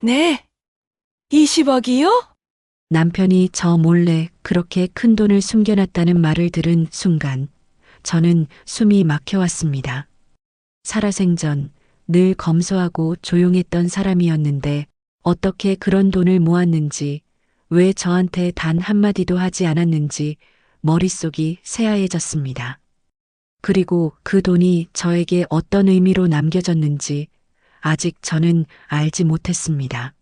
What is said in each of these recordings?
네, 20억이요? 남편이 저 몰래 그렇게 큰 돈을 숨겨놨다는 말을 들은 순간 저는 숨이 막혀왔습니다. 살아생전 늘 검소하고 조용했던 사람이었는데 어떻게 그런 돈을 모았는지, 왜 저한테 단 한마디도 하지 않았는지 머릿속이 새하얘졌습니다. 그리고 그 돈이 저에게 어떤 의미로 남겨졌는지 아직 저는 알지 못했습니다.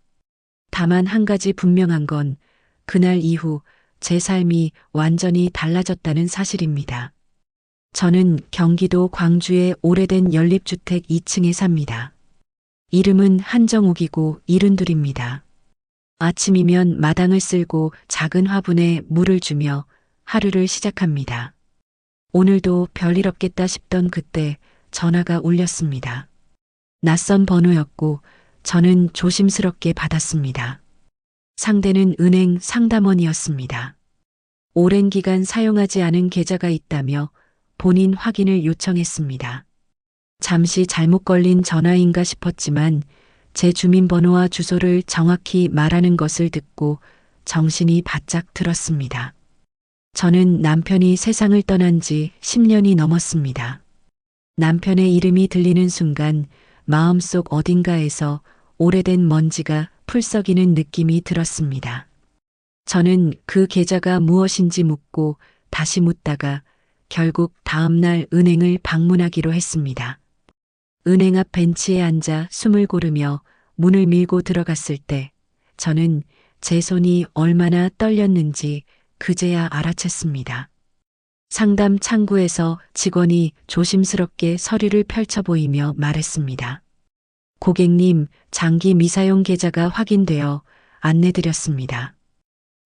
다만 한 가지 분명한 건 그날 이후 제 삶이 완전히 달라졌다는 사실입니다. 저는 경기도 광주의 오래된 연립주택 2층에 삽니다. 이름은 한정욱이고 72입니다. 아침이면 마당을 쓸고 작은 화분에 물을 주며 하루를 시작합니다. 오늘도 별일 없겠다 싶던 그때 전화가 울렸습니다. 낯선 번호였고 저는 조심스럽게 받았습니다. 상대는 은행 상담원이었습니다. 오랜 기간 사용하지 않은 계좌가 있다며 본인 확인을 요청했습니다. 잠시 잘못 걸린 전화인가 싶었지만 제 주민번호와 주소를 정확히 말하는 것을 듣고 정신이 바짝 들었습니다. 저는 남편이 세상을 떠난 지 10년이 넘었습니다. 남편의 이름이 들리는 순간 마음속 어딘가에서 오래된 먼지가 풀썩이는 느낌이 들었습니다. 저는 그 계좌가 무엇인지 묻고 다시 묻다가 결국 다음날 은행을 방문하기로 했습니다. 은행 앞 벤치에 앉아 숨을 고르며 문을 밀고 들어갔을 때 저는 제 손이 얼마나 떨렸는지 그제야 알아챘습니다. 상담 창구에서 직원이 조심스럽게 서류를 펼쳐 보이며 말했습니다. 고객님, 장기 미사용 계좌가 확인되어 안내드렸습니다.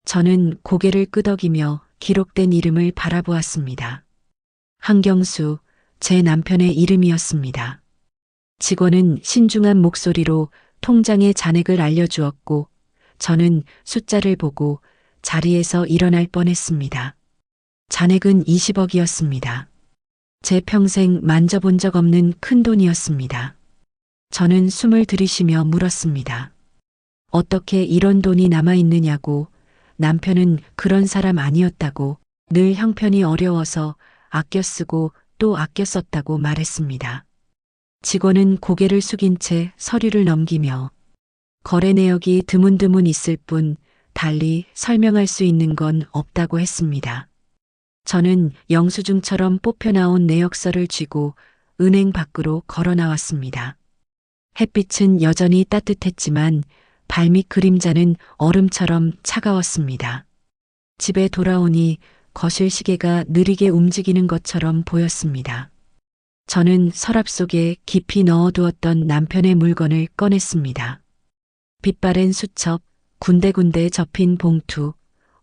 저는 고개를 끄덕이며 기록된 이름을 바라보았습니다. 한경수, 제 남편의 이름이었습니다. 직원은 신중한 목소리로 통장의 잔액을 알려주었고 저는 숫자를 보고 자리에서 일어날 뻔했습니다. 잔액은 20억이었습니다. 제 평생 만져본 적 없는 큰 돈이었습니다. 저는 숨을 들이쉬며 물었습니다. 어떻게 이런 돈이 남아있느냐고. 남편은 그런 사람 아니었다고, 늘 형편이 어려워서 아껴 쓰고 또 아껴 썼다고 말했습니다. 직원은 고개를 숙인 채 서류를 넘기며 거래 내역이 드문드문 있을 뿐 달리 설명할 수 있는 건 없다고 했습니다. 저는 영수증처럼 뽑혀나온 내역서를 쥐고 은행 밖으로 걸어 나왔습니다. 햇빛은 여전히 따뜻했지만 발밑 그림자는 얼음처럼 차가웠습니다. 집에 돌아오니 거실 시계가 느리게 움직이는 것처럼 보였습니다. 저는 서랍 속에 깊이 넣어두었던 남편의 물건을 꺼냈습니다. 빛바랜 수첩, 군데군데 접힌 봉투,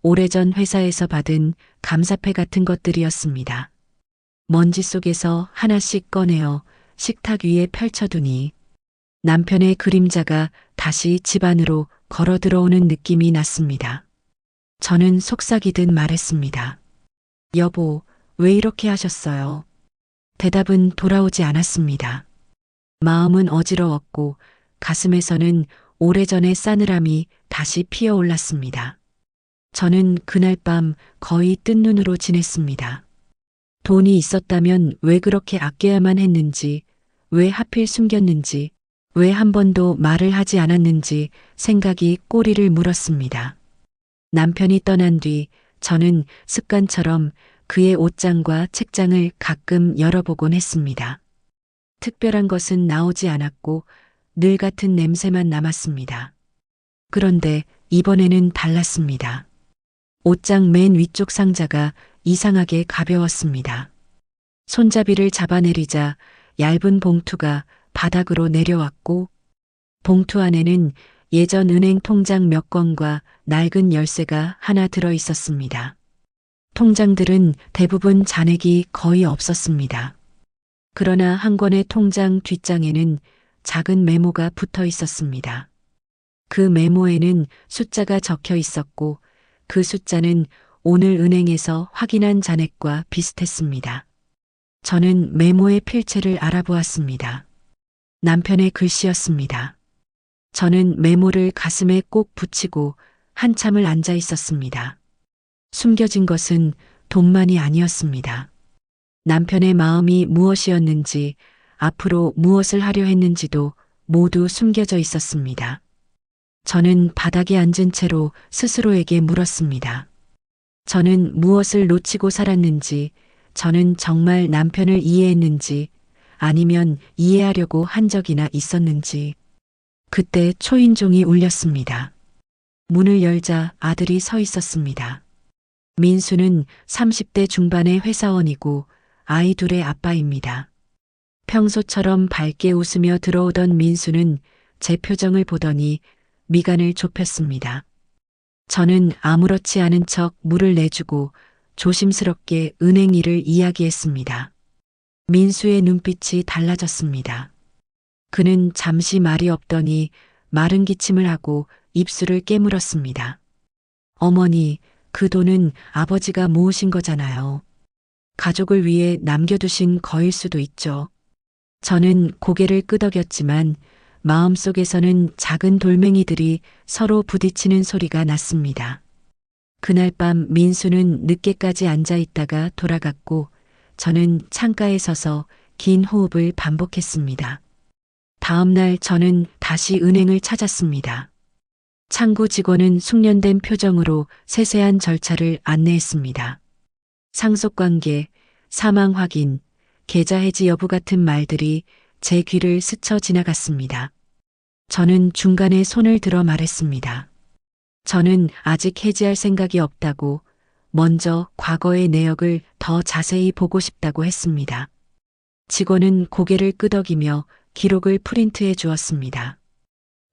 오래전 회사에서 받은 감사패 같은 것들이었습니다. 먼지 속에서 하나씩 꺼내어 식탁 위에 펼쳐두니 남편의 그림자가 다시 집 안으로 걸어 들어오는 느낌이 났습니다. 저는 속삭이듯 말했습니다. 여보, 왜 이렇게 하셨어요? 대답은 돌아오지 않았습니다. 마음은 어지러웠고 가슴에서는 오래전의 싸늘함이 다시 피어올랐습니다. 저는 그날 밤 거의 뜬 눈으로 지냈습니다. 돈이 있었다면 왜 그렇게 아껴야만 했는지, 왜 하필 숨겼는지, 왜 한 번도 말을 하지 않았는지 생각이 꼬리를 물었습니다. 남편이 떠난 뒤 저는 습관처럼 그의 옷장과 책장을 가끔 열어보곤 했습니다. 특별한 것은 나오지 않았고 늘 같은 냄새만 남았습니다. 그런데 이번에는 달랐습니다. 옷장 맨 위쪽 상자가 이상하게 가벼웠습니다. 손잡이를 잡아내리자 얇은 봉투가 바닥으로 내려왔고 봉투 안에는 예전 은행 통장 몇 건과 낡은 열쇠가 하나 들어 있었습니다. 통장들은 대부분 잔액이 거의 없었습니다. 그러나 한 권의 통장 뒷장에는 작은 메모가 붙어 있었습니다. 그 메모에는 숫자가 적혀 있었고 그 숫자는 오늘 은행에서 확인한 잔액과 비슷했습니다. 저는 메모의 필체를 알아보았습니다. 남편의 글씨였습니다. 저는 메모를 가슴에 꼭 붙이고 한참을 앉아 있었습니다. 숨겨진 것은 돈만이 아니었습니다. 남편의 마음이 무엇이었는지, 앞으로 무엇을 하려 했는지도 모두 숨겨져 있었습니다. 저는 바닥에 앉은 채로 스스로에게 물었습니다. 저는 무엇을 놓치고 살았는지, 저는 정말 남편을 이해했는지, 아니면 이해하려고 한 적이나 있었는지. 그때 초인종이 울렸습니다. 문을 열자 아들이 서 있었습니다. 민수는 30대 중반의 회사원이고 아이 둘의 아빠입니다. 평소처럼 밝게 웃으며 들어오던 민수는 제 표정을 보더니 미간을 좁혔습니다. 저는 아무렇지 않은 척 물을 내주고 조심스럽게 은행 일을 이야기했습니다. 민수의 눈빛이 달라졌습니다. 그는 잠시 말이 없더니 마른 기침을 하고 입술을 깨물었습니다. 어머니, 그 돈은 아버지가 모으신 거잖아요. 가족을 위해 남겨두신 거일 수도 있죠. 저는 고개를 끄덕였지만 마음속에서는 작은 돌멩이들이 서로 부딪히는 소리가 났습니다. 그날 밤 민수는 늦게까지 앉아 있다가 돌아갔고 저는 창가에 서서 긴 호흡을 반복했습니다. 다음 날 저는 다시 은행을 찾았습니다. 창구 직원은 숙련된 표정으로 세세한 절차를 안내했습니다. 상속관계, 사망 확인, 계좌 해지 여부 같은 말들이 제 귀를 스쳐 지나갔습니다. 저는 중간에 손을 들어 말했습니다. 저는 아직 해지할 생각이 없다고, 먼저 과거의 내역을 더 자세히 보고 싶다고 했습니다. 직원은 고개를 끄덕이며 기록을 프린트해 주었습니다.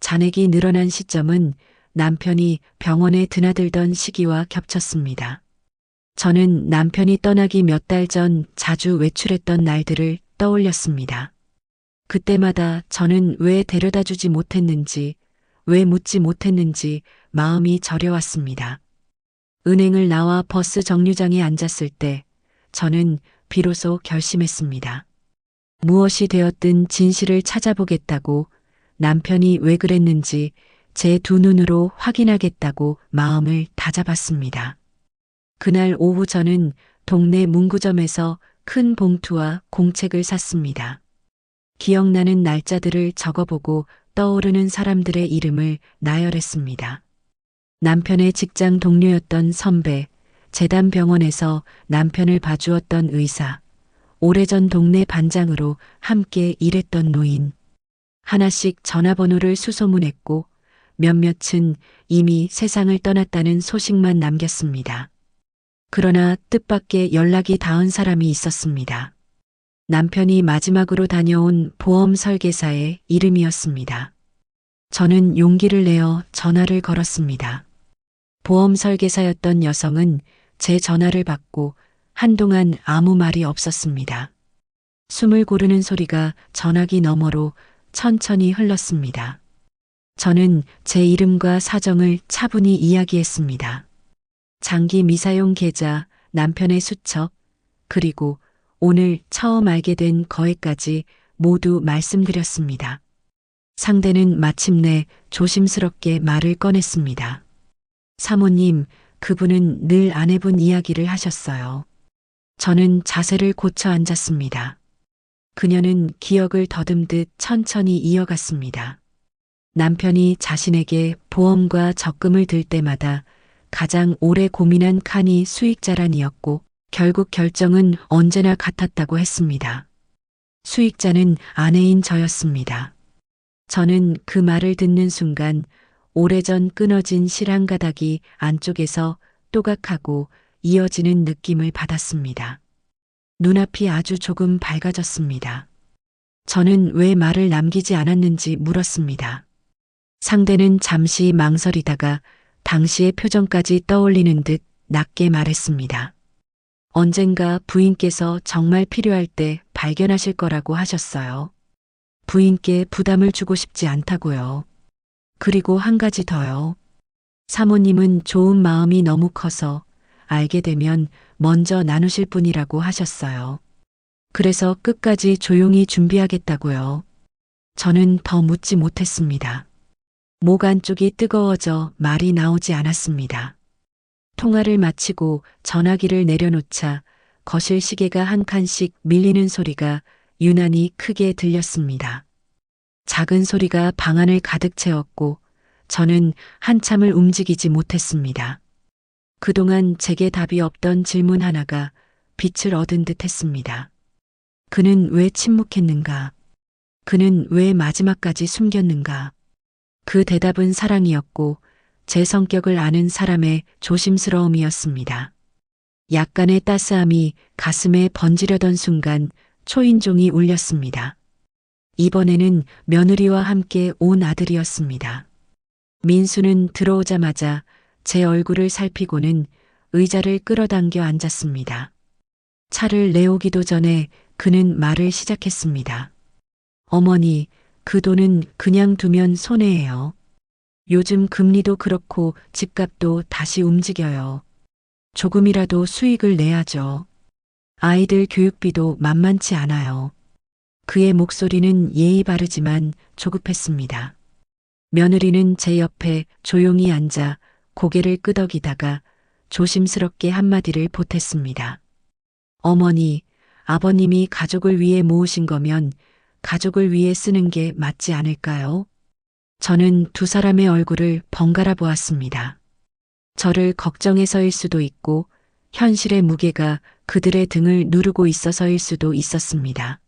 잔액이 늘어난 시점은 남편이 병원에 드나들던 시기와 겹쳤습니다. 저는 남편이 떠나기 몇 달 전 자주 외출했던 날들을 떠올렸습니다. 그때마다 저는 왜 데려다 주지 못했는지, 왜 묻지 못했는지 마음이 저려왔습니다. 은행을 나와 버스 정류장에 앉았을 때 저는 비로소 결심했습니다. 무엇이 되었든 진실을 찾아보겠다고, 남편이 왜 그랬는지 제 두 눈으로 확인하겠다고 마음을 다잡았습니다. 그날 오후 저는 동네 문구점에서 큰 봉투와 공책을 샀습니다. 기억나는 날짜들을 적어보고 떠오르는 사람들의 이름을 나열했습니다. 남편의 직장 동료였던 선배, 재단병원에서 남편을 봐주었던 의사, 오래전 동네 반장으로 함께 일했던 노인. 하나씩 전화번호를 수소문했고 몇몇은 이미 세상을 떠났다는 소식만 남겼습니다. 그러나 뜻밖의 연락이 닿은 사람이 있었습니다. 남편이 마지막으로 다녀온 보험 설계사의 이름이었습니다. 저는 용기를 내어 전화를 걸었습니다. 보험 설계사였던 여성은 제 전화를 받고 한동안 아무 말이 없었습니다. 숨을 고르는 소리가 전화기 너머로 천천히 흘렀습니다. 저는 제 이름과 사정을 차분히 이야기했습니다. 장기 미사용 계좌, 남편의 수첩, 그리고 오늘 처음 알게 된 거액까지 모두 말씀드렸습니다. 상대는 마침내 조심스럽게 말을 꺼냈습니다. 사모님, 그분은 늘 아내분 이야기를 하셨어요. 저는 자세를 고쳐 앉았습니다. 그녀는 기억을 더듬듯 천천히 이어갔습니다. 남편이 자신에게 보험과 적금을 들 때마다 가장 오래 고민한 칸이 수익자란이었고 결국 결정은 언제나 같았다고 했습니다. 수익자는 아내인 저였습니다. 저는 그 말을 듣는 순간 오래전 끊어진 실황가닥이 안쪽에서 또각하고 이어지는 느낌을 받았습니다. 눈앞이 아주 조금 밝아졌습니다. 저는 왜 말을 남기지 않았는지 물었습니다. 상대는 잠시 망설이다가 당시의 표정까지 떠올리는 듯 낮게 말했습니다. 언젠가 부인께서 정말 필요할 때 발견하실 거라고 하셨어요. 부인께 부담을 주고 싶지 않다고요. 그리고 한 가지 더요. 사모님은 좋은 마음이 너무 커서 알게 되면 먼저 나누실 분이라고 하셨어요. 그래서 끝까지 조용히 준비하겠다고요. 저는 더 묻지 못했습니다. 목 안쪽이 뜨거워져 말이 나오지 않았습니다. 통화를 마치고 전화기를 내려놓자 거실 시계가 한 칸씩 밀리는 소리가 유난히 크게 들렸습니다. 작은 소리가 방 안을 가득 채웠고 저는 한참을 움직이지 못했습니다. 그동안 제게 답이 없던 질문 하나가 빛을 얻은 듯 했습니다. 그는 왜 침묵했는가? 그는 왜 마지막까지 숨겼는가? 그 대답은 사랑이었고 제 성격을 아는 사람의 조심스러움이었습니다. 약간의 따스함이 가슴에 번지려던 순간 초인종이 울렸습니다. 이번에는 며느리와 함께 온 아들이었습니다. 민수는 들어오자마자 제 얼굴을 살피고는 의자를 끌어당겨 앉았습니다. 차를 내오기도 전에 그는 말을 시작했습니다. 어머니, 그 돈은 그냥 두면 손해예요. 요즘 금리도 그렇고 집값도 다시 움직여요. 조금이라도 수익을 내야죠. 아이들 교육비도 만만치 않아요. 그의 목소리는 예의 바르지만 조급했습니다. 며느리는 제 옆에 조용히 앉아 고개를 끄덕이다가 조심스럽게 한마디를 보탰습니다. 어머니, 아버님이 가족을 위해 모으신 거면 가족을 위해 쓰는 게 맞지 않을까요? 저는 두 사람의 얼굴을 번갈아 보았습니다. 저를 걱정해서일 수도 있고 현실의 무게가 그들의 등을 누르고 있어서일 수도 있었습니다.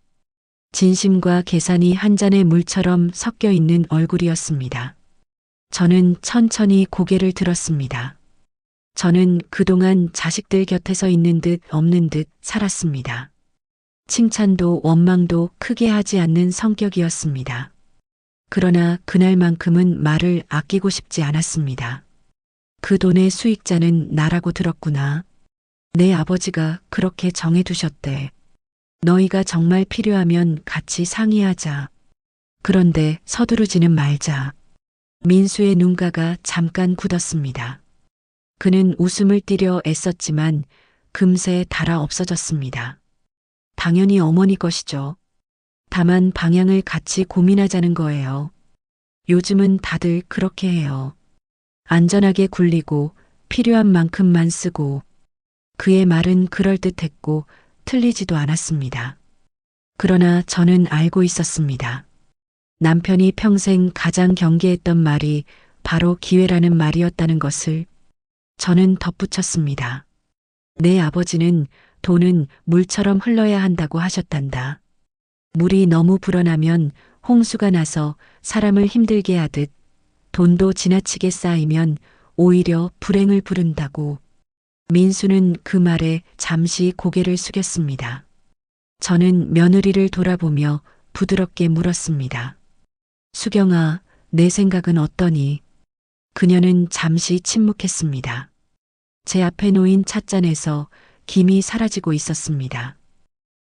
진심과 계산이 한 잔의 물처럼 섞여 있는 얼굴이었습니다. 저는 천천히 고개를 들었습니다. 저는 그동안 자식들 곁에서 있는 듯 없는 듯 살았습니다. 칭찬도 원망도 크게 하지 않는 성격이었습니다. 그러나 그날만큼은 말을 아끼고 싶지 않았습니다. 그 돈의 수익자는 나라고 들었구나. 내 아버지가 그렇게 정해두셨대. 너희가 정말 필요하면 같이 상의하자. 그런데 서두르지는 말자. 민수의 눈가가 잠깐 굳었습니다. 그는 웃음을 띠려 애썼지만 금세 달아 없어졌습니다. 당연히 어머니 것이죠. 다만 방향을 같이 고민하자는 거예요. 요즘은 다들 그렇게 해요. 안전하게 굴리고 필요한 만큼만 쓰고. 그의 말은 그럴듯했고 틀리지도 않았습니다. 그러나 저는 알고 있었습니다. 남편이 평생 가장 경계했던 말이 바로 기회라는 말이었다는 것을. 저는 덧붙였습니다. 내 아버지는 돈은 물처럼 흘러야 한다고 하셨단다. 물이 너무 불어나면 홍수가 나서 사람을 힘들게 하듯 돈도 지나치게 쌓이면 오히려 불행을 부른다고. 민수는 그 말에 잠시 고개를 숙였습니다. 저는 며느리를 돌아보며 부드럽게 물었습니다. 수경아, 내 생각은 어떠니? 그녀는 잠시 침묵했습니다. 제 앞에 놓인 찻잔에서 김이 사라지고 있었습니다.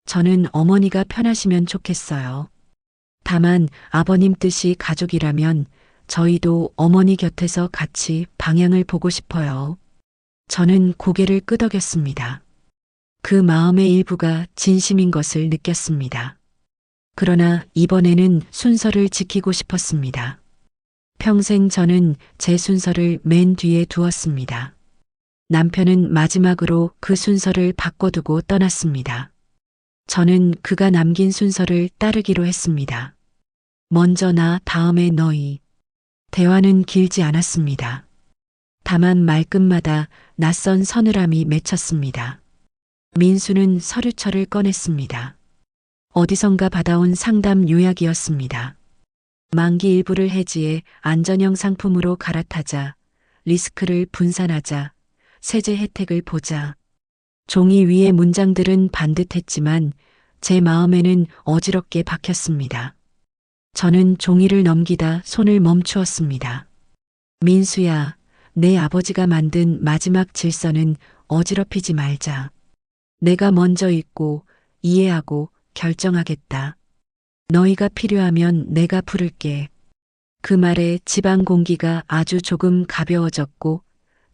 저는 어머니가 편하시면 좋겠어요. 다만 아버님 뜻이 가족이라면 저희도 어머니 곁에서 같이 방향을 보고 싶어요. 저는 고개를 끄덕였습니다. 그 마음의 일부가 진심인 것을 느꼈습니다. 그러나 이번에는 순서를 지키고 싶었습니다. 평생 저는 제 순서를 맨 뒤에 두었습니다. 남편은 마지막으로 그 순서를 바꿔두고 떠났습니다. 저는 그가 남긴 순서를 따르기로 했습니다. 먼저 나, 다음에 너희. 대화는 길지 않았습니다. 다만 말끝마다 낯선 서늘함이 맺혔습니다. 민수는 서류철을 꺼냈습니다. 어디선가 받아온 상담 요약이었습니다. 만기 일부를 해지해 안전형 상품으로 갈아타자, 리스크를 분산하자, 세제 혜택을 보자. 종이 위의 문장들은 반듯했지만 제 마음에는 어지럽게 박혔습니다. 저는 종이를 넘기다 손을 멈추었습니다. 민수야, 내 아버지가 만든 마지막 질서는 어지럽히지 말자. 내가 먼저 읽고 이해하고 결정하겠다. 너희가 필요하면 내가 부를게. 그 말에 집안 공기가 아주 조금 가벼워졌고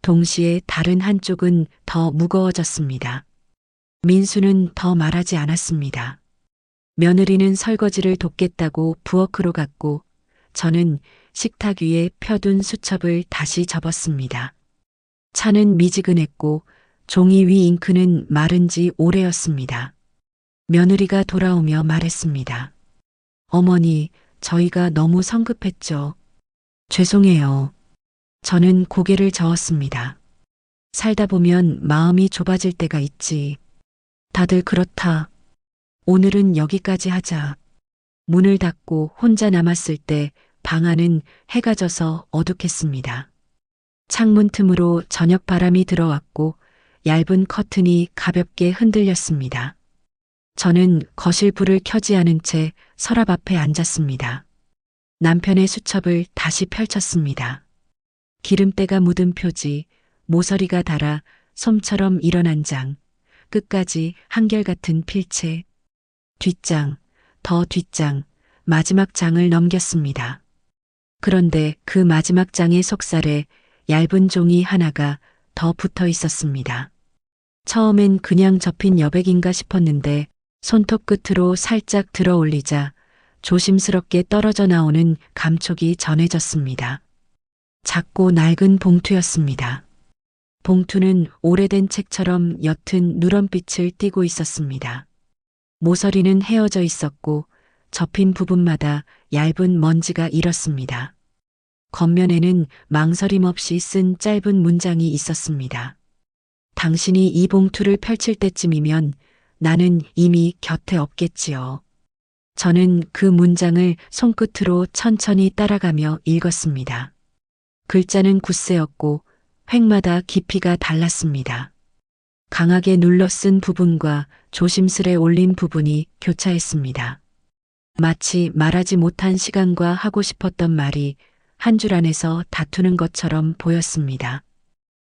동시에 다른 한쪽은 더 무거워졌습니다. 민수는 더 말하지 않았습니다. 며느리는 설거지를 돕겠다고 부엌으로 갔고 저는 식탁 위에 펴둔 수첩을 다시 접었습니다. 차는 미지근했고 종이 위 잉크는 마른 지 오래였습니다. 며느리가 돌아오며 말했습니다. 어머니, 저희가 너무 성급했죠. 죄송해요. 저는 고개를 저었습니다. 살다 보면 마음이 좁아질 때가 있지. 다들 그렇다. 오늘은 여기까지 하자. 문을 닫고 혼자 남았을 때 방 안은 해가 져서 어둑했습니다. 창문 틈으로 저녁 바람이 들어왔고 얇은 커튼이 가볍게 흔들렸습니다. 저는 거실 불을 켜지 않은 채 서랍 앞에 앉았습니다. 남편의 수첩을 다시 펼쳤습니다. 기름때가 묻은 표지, 모서리가 닳아 솜처럼 일어난 장, 끝까지 한결같은 필체. 뒷장, 더 뒷장, 마지막 장을 넘겼습니다. 그런데 그 마지막 장의 속살에 얇은 종이 하나가 더 붙어 있었습니다. 처음엔 그냥 접힌 여백인가 싶었는데 손톱 끝으로 살짝 들어 올리자 조심스럽게 떨어져 나오는 감촉이 전해졌습니다. 작고 낡은 봉투였습니다. 봉투는 오래된 책처럼 옅은 누런빛을 띠고 있었습니다. 모서리는 헤어져 있었고 접힌 부분마다 얇은 먼지가 일었습니다. 겉면에는 망설임 없이 쓴 짧은 문장이 있었습니다. 당신이 이 봉투를 펼칠 때쯤이면 나는 이미 곁에 없겠지요. 저는 그 문장을 손끝으로 천천히 따라가며 읽었습니다. 글자는 굳세였고 획마다 깊이가 달랐습니다. 강하게 눌러 쓴 부분과 조심스레 올린 부분이 교차했습니다. 마치 말하지 못한 시간과 하고 싶었던 말이 한 줄 안에서 다투는 것처럼 보였습니다.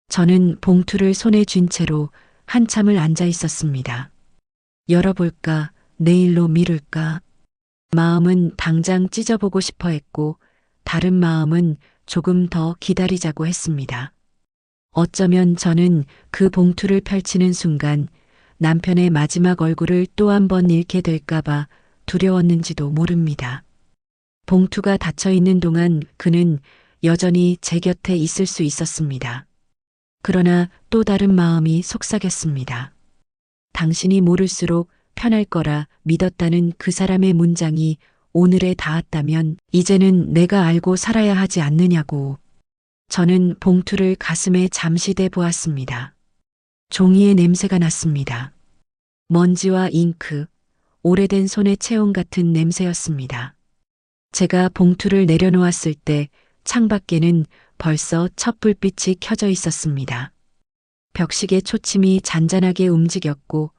저는 봉투를 손에 쥔 채로 한참을 앉아 있었습니다. 열어볼까, 내일로 미룰까. 마음은 당장 찢어보고 싶어 했고 다른 마음은 조금 더 기다리자고 했습니다. 어쩌면 저는 그 봉투를 펼치는 순간 남편의 마지막 얼굴을 또 한 번 잃게 될까봐 두려웠는지도 모릅니다. 봉투가 닫혀 있는 동안 그는 여전히 제 곁에 있을 수 있었습니다. 그러나 또 다른 마음이 속삭였습니다. 당신이 모를수록 편할 거라 믿었다는 그 사람의 문장이 오늘에 닿았다면 이제는 내가 알고 살아야 하지 않느냐고. 저는 봉투를 가슴에 잠시 대보았습니다. 종이의 냄새가 났습니다. 먼지와 잉크, 오래된 손의 체온 같은 냄새였습니다. 제가 봉투를 내려놓았을 때 창밖에는 벌써 첫 불빛이 켜져 있었습니다. 벽식의 초침이 잔잔하게 움직였고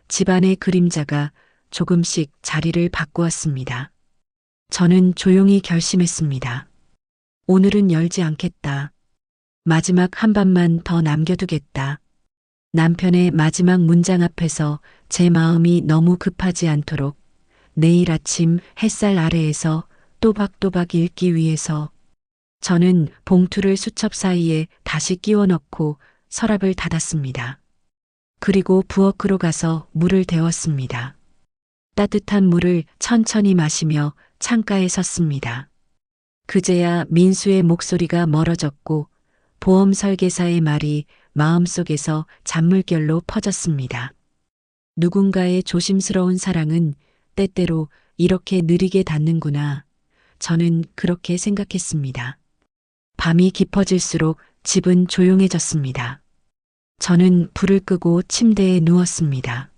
집안의 그림자가 조금씩 자리를 바꾸었습니다. 저는 조용히 결심했습니다. 오늘은 열지 않겠다. 마지막 한 밤만 더 남겨두겠다. 남편의 마지막 문장 앞에서 제 마음이 너무 급하지 않도록 내일 아침 햇살 아래에서 또박또박 읽기 위해서 저는 봉투를 수첩 사이에 다시 끼워 넣고 서랍을 닫았습니다. 그리고 부엌으로 가서 물을 데웠습니다. 따뜻한 물을 천천히 마시며 창가에 섰습니다. 그제야 민수의 목소리가 멀어졌고 보험 설계사의 말이 마음속에서 잔물결로 퍼졌습니다. 누군가의 조심스러운 사랑은 때때로 이렇게 느리게 닿는구나. 저는 그렇게 생각했습니다. 밤이 깊어질수록 집은 조용해졌습니다. 저는 불을 끄고 침대에 누웠습니다.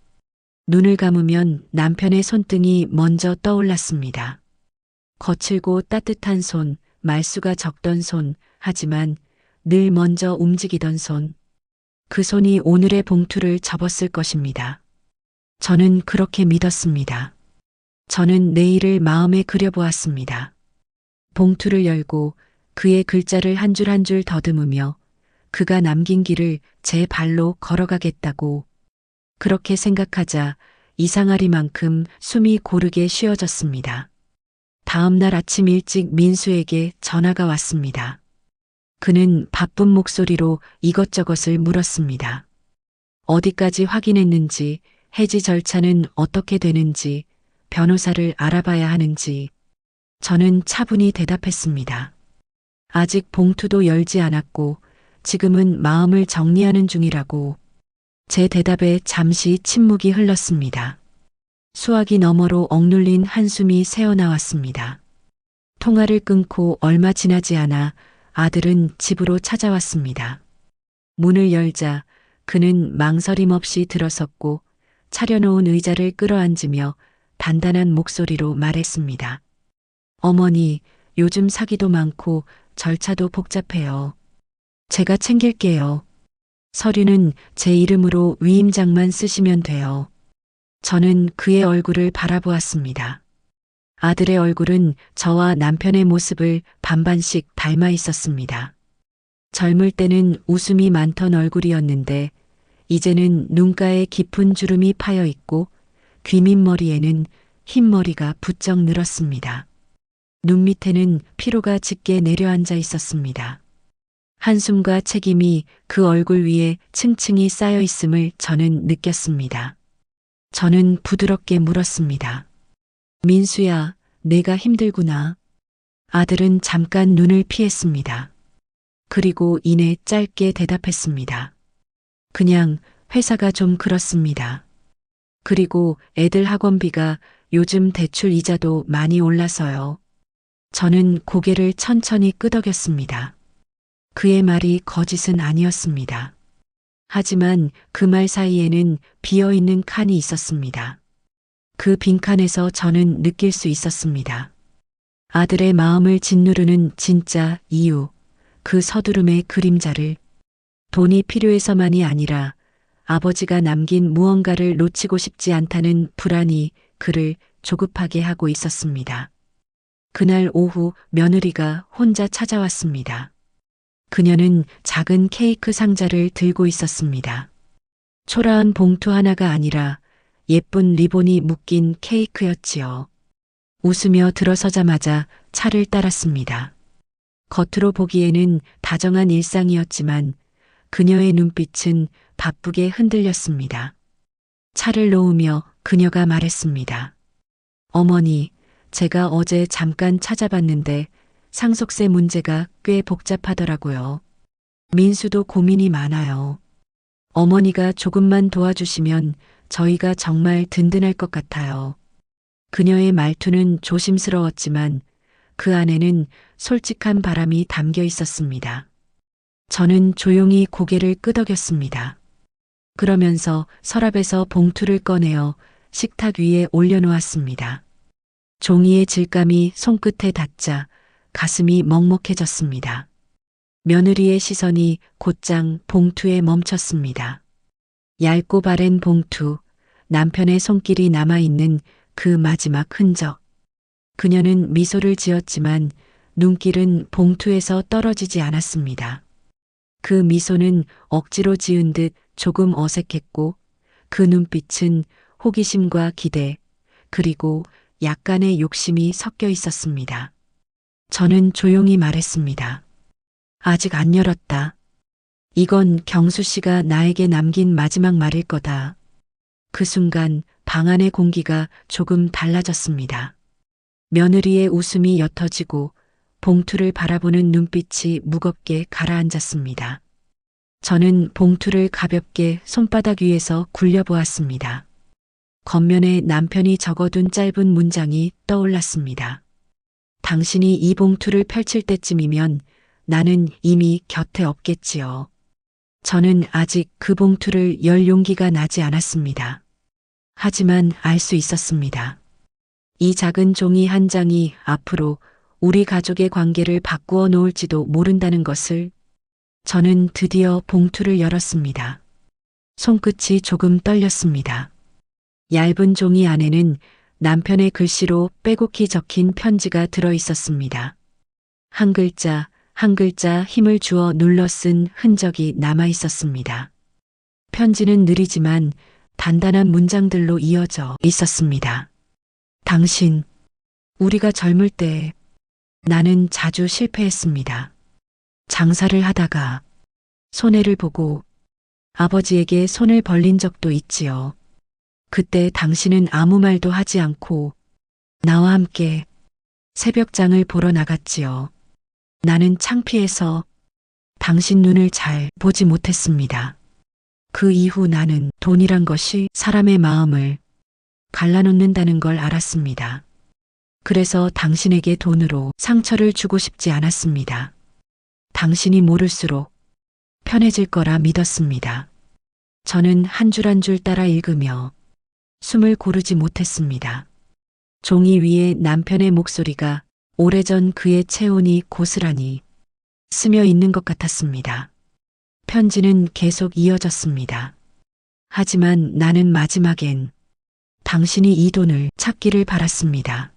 눈을 감으면 남편의 손등이 먼저 떠올랐습니다. 거칠고 따뜻한 손, 말수가 적던 손, 하지만 늘 먼저 움직이던 손. 그 손이 오늘의 봉투를 접었을 것입니다. 저는 그렇게 믿었습니다. 저는 내일을 마음에 그려보았습니다. 봉투를 열고 그의 글자를 한 줄 한 줄 더듬으며 그가 남긴 길을 제 발로 걸어가겠다고. 그렇게 생각하자 이상하리만큼 숨이 고르게 쉬어졌습니다. 다음 날 아침 일찍 민수에게 전화가 왔습니다. 그는 바쁜 목소리로 이것저것을 물었습니다. 어디까지 확인했는지, 해지 절차는 어떻게 되는지, 변호사를 알아봐야 하는지. 저는 차분히 대답했습니다. 아직 봉투도 열지 않았고 지금은 마음을 정리하는 중이라고. 제 대답에 잠시 침묵이 흘렀습니다. 수화기 너머로 억눌린 한숨이 새어나왔습니다. 통화를 끊고 얼마 지나지 않아 아들은 집으로 찾아왔습니다. 문을 열자 그는 망설임 없이 들어섰고 차려놓은 의자를 끌어앉으며 단단한 목소리로 말했습니다. 어머니, 요즘 사기도 많고 절차도 복잡해요. 제가 챙길게요. 서류는 제 이름으로 위임장만 쓰시면 돼요. 저는 그의 얼굴을 바라보았습니다. 아들의 얼굴은 저와 남편의 모습을 반반씩 닮아 있었습니다. 젊을 때는 웃음이 많던 얼굴이었는데 이제는 눈가에 깊은 주름이 파여 있고 귀밑머리에는 흰머리가 부쩍 늘었습니다. 눈 밑에는 피로가 짙게 내려앉아 있었습니다. 한숨과 책임이 그 얼굴 위에 층층이 쌓여 있음을 저는 느꼈습니다. 저는 부드럽게 물었습니다. 민수야, 내가 힘들구나. 아들은 잠깐 눈을 피했습니다. 그리고 이내 짧게 대답했습니다. 그냥 회사가 좀 그렇습니다. 그리고 애들 학원비가 요즘 대출 이자도 많이 올라서요. 저는 고개를 천천히 끄덕였습니다. 그의 말이 거짓은 아니었습니다. 하지만 그 말 사이에는 비어있는 칸이 있었습니다. 그 빈칸에서 저는 느낄 수 있었습니다. 아들의 마음을 짓누르는 진짜 이유, 그 서두름의 그림자를. 돈이 필요해서만이 아니라 아버지가 남긴 무언가를 놓치고 싶지 않다는 불안이 그를 조급하게 하고 있었습니다. 그날 오후 며느리가 혼자 찾아왔습니다. 그녀는 작은 케이크 상자를 들고 있었습니다. 초라한 봉투 하나가 아니라 예쁜 리본이 묶인 케이크였지요. 웃으며 들어서자마자 차를 따랐습니다. 겉으로 보기에는 다정한 일상이었지만 그녀의 눈빛은 바쁘게 흔들렸습니다. 차를 놓으며 그녀가 말했습니다. 어머니, 제가 어제 잠깐 찾아봤는데 상속세 문제가 꽤 복잡하더라고요. 민수도 고민이 많아요. 어머니가 조금만 도와주시면 저희가 정말 든든할 것 같아요. 그녀의 말투는 조심스러웠지만 그 안에는 솔직한 바람이 담겨 있었습니다. 저는 조용히 고개를 끄덕였습니다. 그러면서 서랍에서 봉투를 꺼내어 식탁 위에 올려놓았습니다. 종이의 질감이 손끝에 닿자 가슴이 먹먹해졌습니다. 며느리의 시선이 곧장 봉투에 멈췄습니다. 얇고 바랜 봉투, 남편의 손길이 남아있는 그 마지막 흔적. 그녀는 미소를 지었지만 눈길은 봉투에서 떨어지지 않았습니다. 그 미소는 억지로 지은 듯 조금 어색했고 그 눈빛은 호기심과 기대, 그리고 약간의 욕심이 섞여 있었습니다. 저는 조용히 말했습니다. 아직 안 열었다. 이건 경수 씨가 나에게 남긴 마지막 말일 거다. 그 순간 방 안의 공기가 조금 달라졌습니다. 며느리의 웃음이 옅어지고 봉투를 바라보는 눈빛이 무겁게 가라앉았습니다. 저는 봉투를 가볍게 손바닥 위에서 굴려보았습니다. 겉면에 남편이 적어둔 짧은 문장이 떠올랐습니다. 당신이 이 봉투를 펼칠 때쯤이면 나는 이미 곁에 없겠지요. 저는 아직 그 봉투를 열 용기가 나지 않았습니다. 하지만 알 수 있었습니다. 이 작은 종이 한 장이 앞으로 우리 가족의 관계를 바꾸어 놓을지도 모른다는 것을. 저는 드디어 봉투를 열었습니다. 손끝이 조금 떨렸습니다. 얇은 종이 안에는 남편의 글씨로 빼곡히 적힌 편지가 들어 있었습니다. 한 글자, 한 글자 힘을 주어 눌러 쓴 흔적이 남아 있었습니다. 편지는 느리지만 단단한 문장들로 이어져 있었습니다. 당신, 우리가 젊을 때 나는 자주 실패했습니다. 장사를 하다가 손해를 보고 아버지에게 손을 벌린 적도 있지요. 그때 당신은 아무 말도 하지 않고 나와 함께 새벽장을 보러 나갔지요. 나는 창피해서 당신 눈을 잘 보지 못했습니다. 그 이후 나는 돈이란 것이 사람의 마음을 갈라놓는다는 걸 알았습니다. 그래서 당신에게 돈으로 상처를 주고 싶지 않았습니다. 당신이 모를수록 편해질 거라 믿었습니다. 저는 한 줄 한 줄 따라 읽으며 숨을 고르지 못했습니다. 종이 위에 남편의 목소리가 오래전 그의 체온이 고스란히 스며 있는 것 같았습니다. 편지는 계속 이어졌습니다. 하지만 나는 마지막엔 당신이 이 돈을 찾기를 바랐습니다.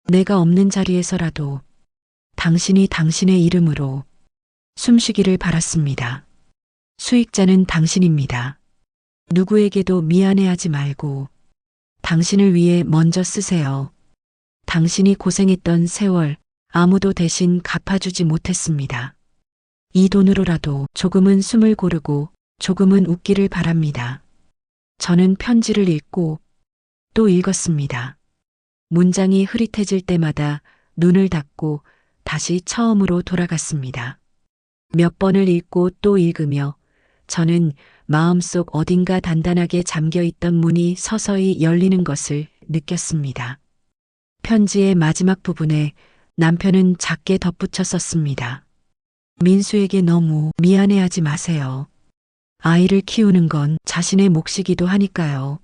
내가 없는 자리에서라도 당신이 당신의 이름으로 숨쉬기를 바랐습니다. 수익자는 당신입니다. 누구에게도 미안해하지 말고 당신을 위해 먼저 쓰세요. 당신이 고생했던 세월 아무도 대신 갚아주지 못했습니다. 이 돈으로라도 조금은 숨을 고르고 조금은 웃기를 바랍니다. 저는 편지를 읽고 또 읽었습니다. 문장이 흐릿해질 때마다 눈을 닫고 다시 처음으로 돌아갔습니다. 몇 번을 읽고 또 읽으며 저는 마음속 어딘가 단단하게 잠겨있던 문이 서서히 열리는 것을 느꼈습니다. 편지의 마지막 부분에 남편은 작게 덧붙여 썼습니다. 민수에게 너무 미안해하지 마세요. 아이를 키우는 건 자신의 몫이기도 하니까요.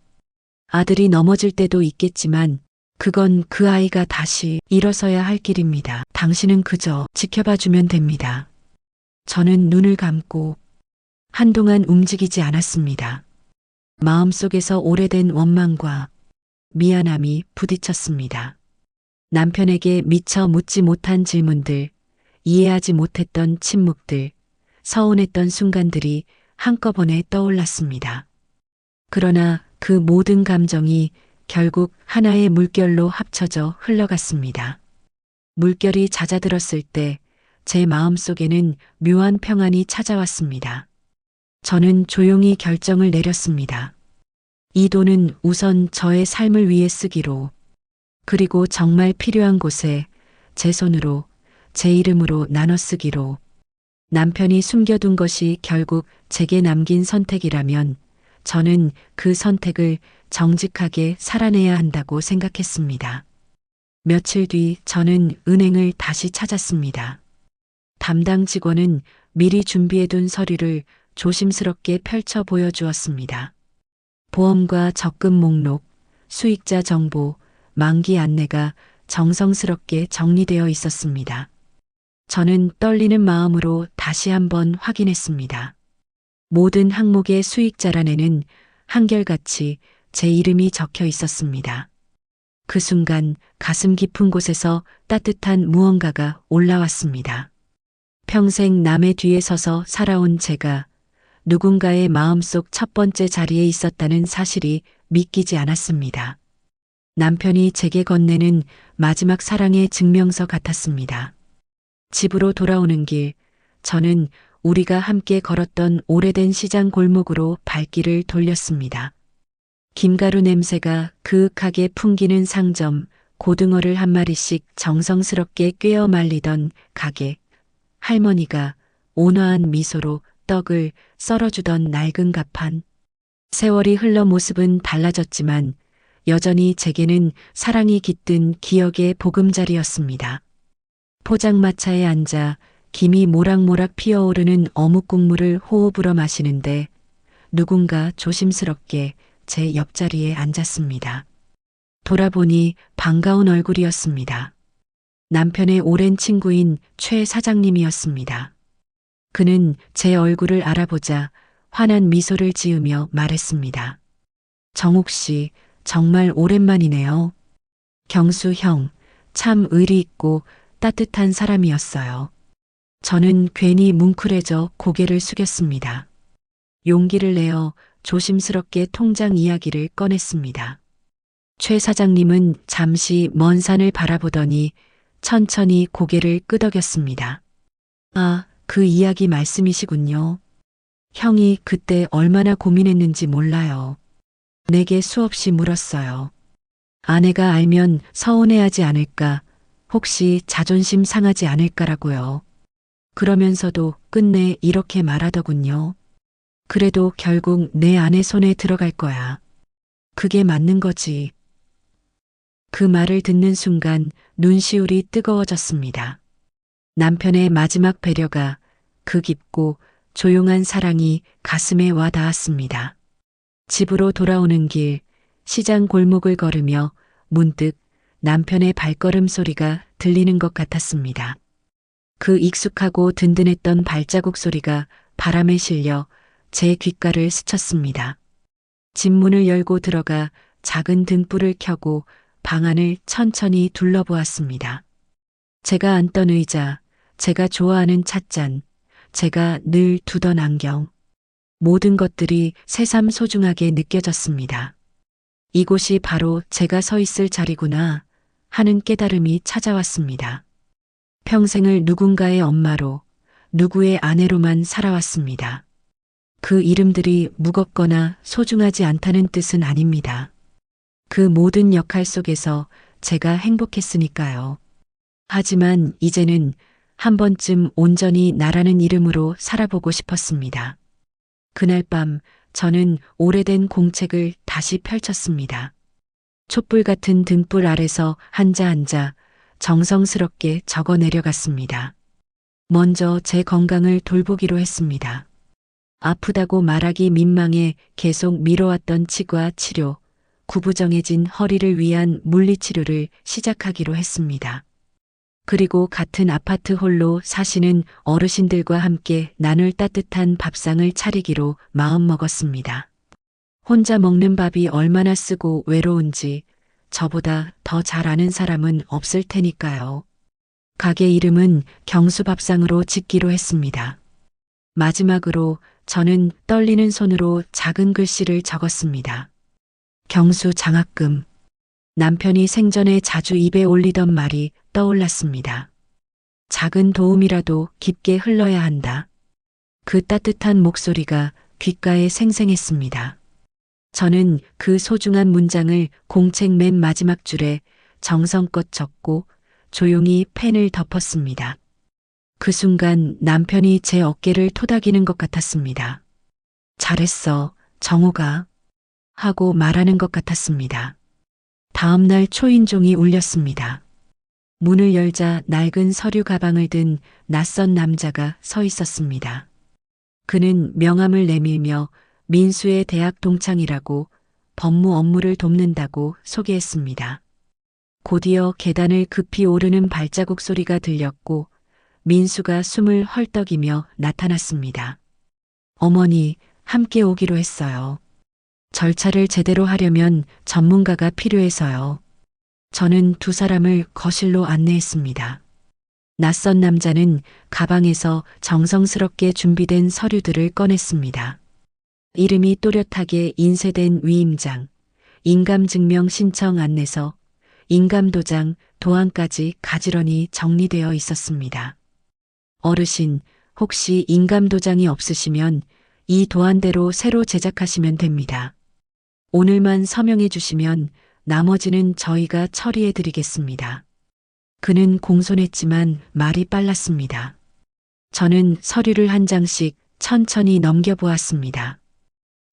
아들이 넘어질 때도 있겠지만 그건 그 아이가 다시 일어서야 할 길입니다. 당신은 그저 지켜봐주면 됩니다. 저는 눈을 감고 한동안 움직이지 않았습니다. 마음속에서 오래된 원망과 미안함이 부딪혔습니다. 남편에게 미처 묻지 못한 질문들, 이해하지 못했던 침묵들, 서운했던 순간들이 한꺼번에 떠올랐습니다. 그러나 그 모든 감정이 결국 하나의 물결로 합쳐져 흘러갔습니다. 물결이 잦아들었을 때 제 마음속에는 묘한 평안이 찾아왔습니다. 저는 조용히 결정을 내렸습니다. 이 돈은 우선 저의 삶을 위해 쓰기로, 그리고 정말 필요한 곳에 제 손으로, 제 이름으로 나눠 쓰기로. 남편이 숨겨둔 것이 결국 제게 남긴 선택이라면 저는 그 선택을 정직하게 살아내야 한다고 생각했습니다. 며칠 뒤 저는 은행을 다시 찾았습니다. 담당 직원은 미리 준비해둔 서류를 조심스럽게 펼쳐 보여주었습니다. 보험과 적금 목록, 수익자 정보, 만기 안내가 정성스럽게 정리되어 있었습니다. 저는 떨리는 마음으로 다시 한번 확인했습니다. 모든 항목의 수익자란에는 한결같이 제 이름이 적혀 있었습니다. 그 순간 가슴 깊은 곳에서 따뜻한 무언가가 올라왔습니다. 평생 남의 뒤에 서서 살아온 제가 누군가의 마음속 첫 번째 자리에 있었다는 사실이 믿기지 않았습니다. 남편이 제게 건네는 마지막 사랑의 증명서 같았습니다. 집으로 돌아오는 길, 저는 우리가 함께 걸었던 오래된 시장 골목으로 발길을 돌렸습니다. 김가루 냄새가 그윽하게 풍기는 상점, 고등어를 한 마리씩 정성스럽게 꿰어 말리던 가게, 할머니가 온화한 미소로 떡을 썰어주던 낡은 가판. 세월이 흘러 모습은 달라졌지만 여전히 제게는 사랑이 깃든 기억의 보금자리였습니다. 포장마차에 앉아 김이 모락모락 피어오르는 어묵 국물을 호흡으로 마시는데 누군가 조심스럽게 제 옆자리에 앉았습니다. 돌아보니 반가운 얼굴이었습니다. 남편의 오랜 친구인 최 사장님이었습니다. 그는 제 얼굴을 알아보자 환한 미소를 지으며 말했습니다. 정욱 씨, 정말 오랜만이네요. 경수 형, 참 의리 있고 따뜻한 사람이었어요. 저는 괜히 뭉클해져 고개를 숙였습니다. 용기를 내어 조심스럽게 통장 이야기를 꺼냈습니다. 최 사장님은 잠시 먼 산을 바라보더니 천천히 고개를 끄덕였습니다. 아, 그 이야기 말씀이시군요. 형이 그때 얼마나 고민했는지 몰라요. 내게 수없이 물었어요. 아내가 알면 서운해하지 않을까, 혹시 자존심 상하지 않을까라고요. 그러면서도 끝내 이렇게 말하더군요. 그래도 결국 내 아내 손에 들어갈 거야. 그게 맞는 거지. 그 말을 듣는 순간 눈시울이 뜨거워졌습니다. 남편의 마지막 배려가 그 깊고 조용한 사랑이 가슴에 와 닿았습니다. 집으로 돌아오는 길, 시장 골목을 걸으며 문득 남편의 발걸음 소리가 들리는 것 같았습니다. 그 익숙하고 든든했던 발자국 소리가 바람에 실려 제 귓가를 스쳤습니다. 집 문을 열고 들어가 작은 등불을 켜고 방 안을 천천히 둘러보았습니다. 제가 앉던 의자, 제가 좋아하는 찻잔, 제가 늘 두던 안경, 모든 것들이 새삼 소중하게 느껴졌습니다. 이곳이 바로 제가 서 있을 자리구나 하는 깨달음이 찾아왔습니다. 평생을 누군가의 엄마로, 누구의 아내로만 살아왔습니다. 그 이름들이 무겁거나 소중하지 않다는 뜻은 아닙니다. 그 모든 역할 속에서 제가 행복했으니까요. 하지만 이제는 한 번쯤 온전히 나라는 이름으로 살아보고 싶었습니다. 그날 밤 저는 오래된 공책을 다시 펼쳤습니다. 촛불 같은 등불 아래서 앉아 정성스럽게 적어 내려갔습니다. 먼저 제 건강을 돌보기로 했습니다. 아프다고 말하기 민망해 계속 미뤄왔던 치과 치료, 구부정해진 허리를 위한 물리치료를 시작하기로 했습니다. 그리고 같은 아파트 홀로 사시는 어르신들과 함께 나눌 따뜻한 밥상을 차리기로 마음먹었습니다. 혼자 먹는 밥이 얼마나 쓰고 외로운지 저보다 더 잘 아는 사람은 없을 테니까요. 가게 이름은 경수밥상으로 짓기로 했습니다. 마지막으로 저는 떨리는 손으로 작은 글씨를 적었습니다. 경수 장학금. 남편이 생전에 자주 입에 올리던 말이 떠올랐습니다. 작은 도움이라도 깊게 흘러야 한다. 그 따뜻한 목소리가 귓가에 생생했습니다. 저는 그 소중한 문장을 공책 맨 마지막 줄에 정성껏 적고 조용히 펜을 덮었습니다. 그 순간 남편이 제 어깨를 토닥이는 것 같았습니다. 잘했어, 정호가. 하고 말하는 것 같았습니다. 다음 날 초인종이 울렸습니다. 문을 열자 낡은 서류 가방을 든 낯선 남자가 서 있었습니다. 그는 명함을 내밀며 민수의 대학 동창이라고 법무 업무를 돕는다고 소개했습니다. 곧이어 계단을 급히 오르는 발자국 소리가 들렸고 민수가 숨을 헐떡이며 나타났습니다. 어머니, 함께 오기로 했어요. 절차를 제대로 하려면 전문가가 필요해서요. 저는 두 사람을 거실로 안내했습니다. 낯선 남자는 가방에서 정성스럽게 준비된 서류들을 꺼냈습니다. 이름이 또렷하게 인쇄된 위임장, 인감증명 신청 안내서, 인감도장, 도안까지 가지런히 정리되어 있었습니다. 어르신, 혹시 인감도장이 없으시면 이 도안대로 새로 제작하시면 됩니다. 오늘만 서명해 주시면 나머지는 저희가 처리해 드리겠습니다. 그는 공손했지만 말이 빨랐습니다. 저는 서류를 한 장씩 천천히 넘겨보았습니다.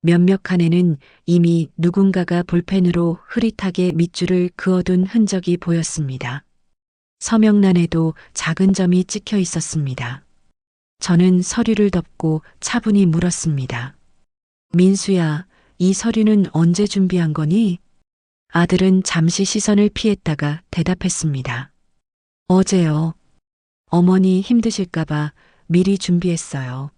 몇몇 칸에는 이미 누군가가 볼펜으로 흐릿하게 밑줄을 그어둔 흔적이 보였습니다. 서명란에도 작은 점이 찍혀 있었습니다. 저는 서류를 덮고 차분히 물었습니다. 민수야, 이 서류는 언제 준비한 거니? 아들은 잠시 시선을 피했다가 대답했습니다. 어제요. 어머니 힘드실까봐 미리 준비했어요.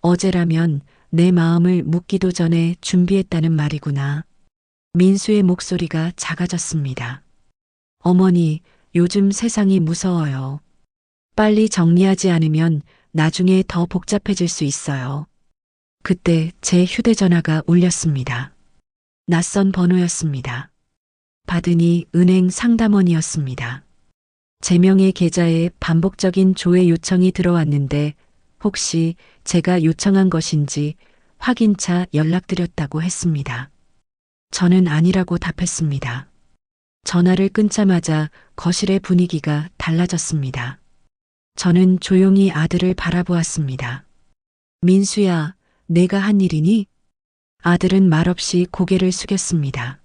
어제라면 내 마음을 묻기도 전에 준비했다는 말이구나. 민수의 목소리가 작아졌습니다. 어머니, 요즘 세상이 무서워요. 빨리 정리하지 않으면 나중에 더 복잡해질 수 있어요. 그때 제 휴대전화가 울렸습니다. 낯선 번호였습니다. 받으니 은행 상담원이었습니다. 제명의 계좌에 반복적인 조회 요청이 들어왔는데 혹시 제가 요청한 것인지 확인차 연락드렸다고 했습니다. 저는 아니라고 답했습니다. 전화를 끊자마자 거실의 분위기가 달라졌습니다. 저는 조용히 아들을 바라보았습니다. 민수야, 내가 한 일이니? 아들은 말없이 고개를 숙였습니다.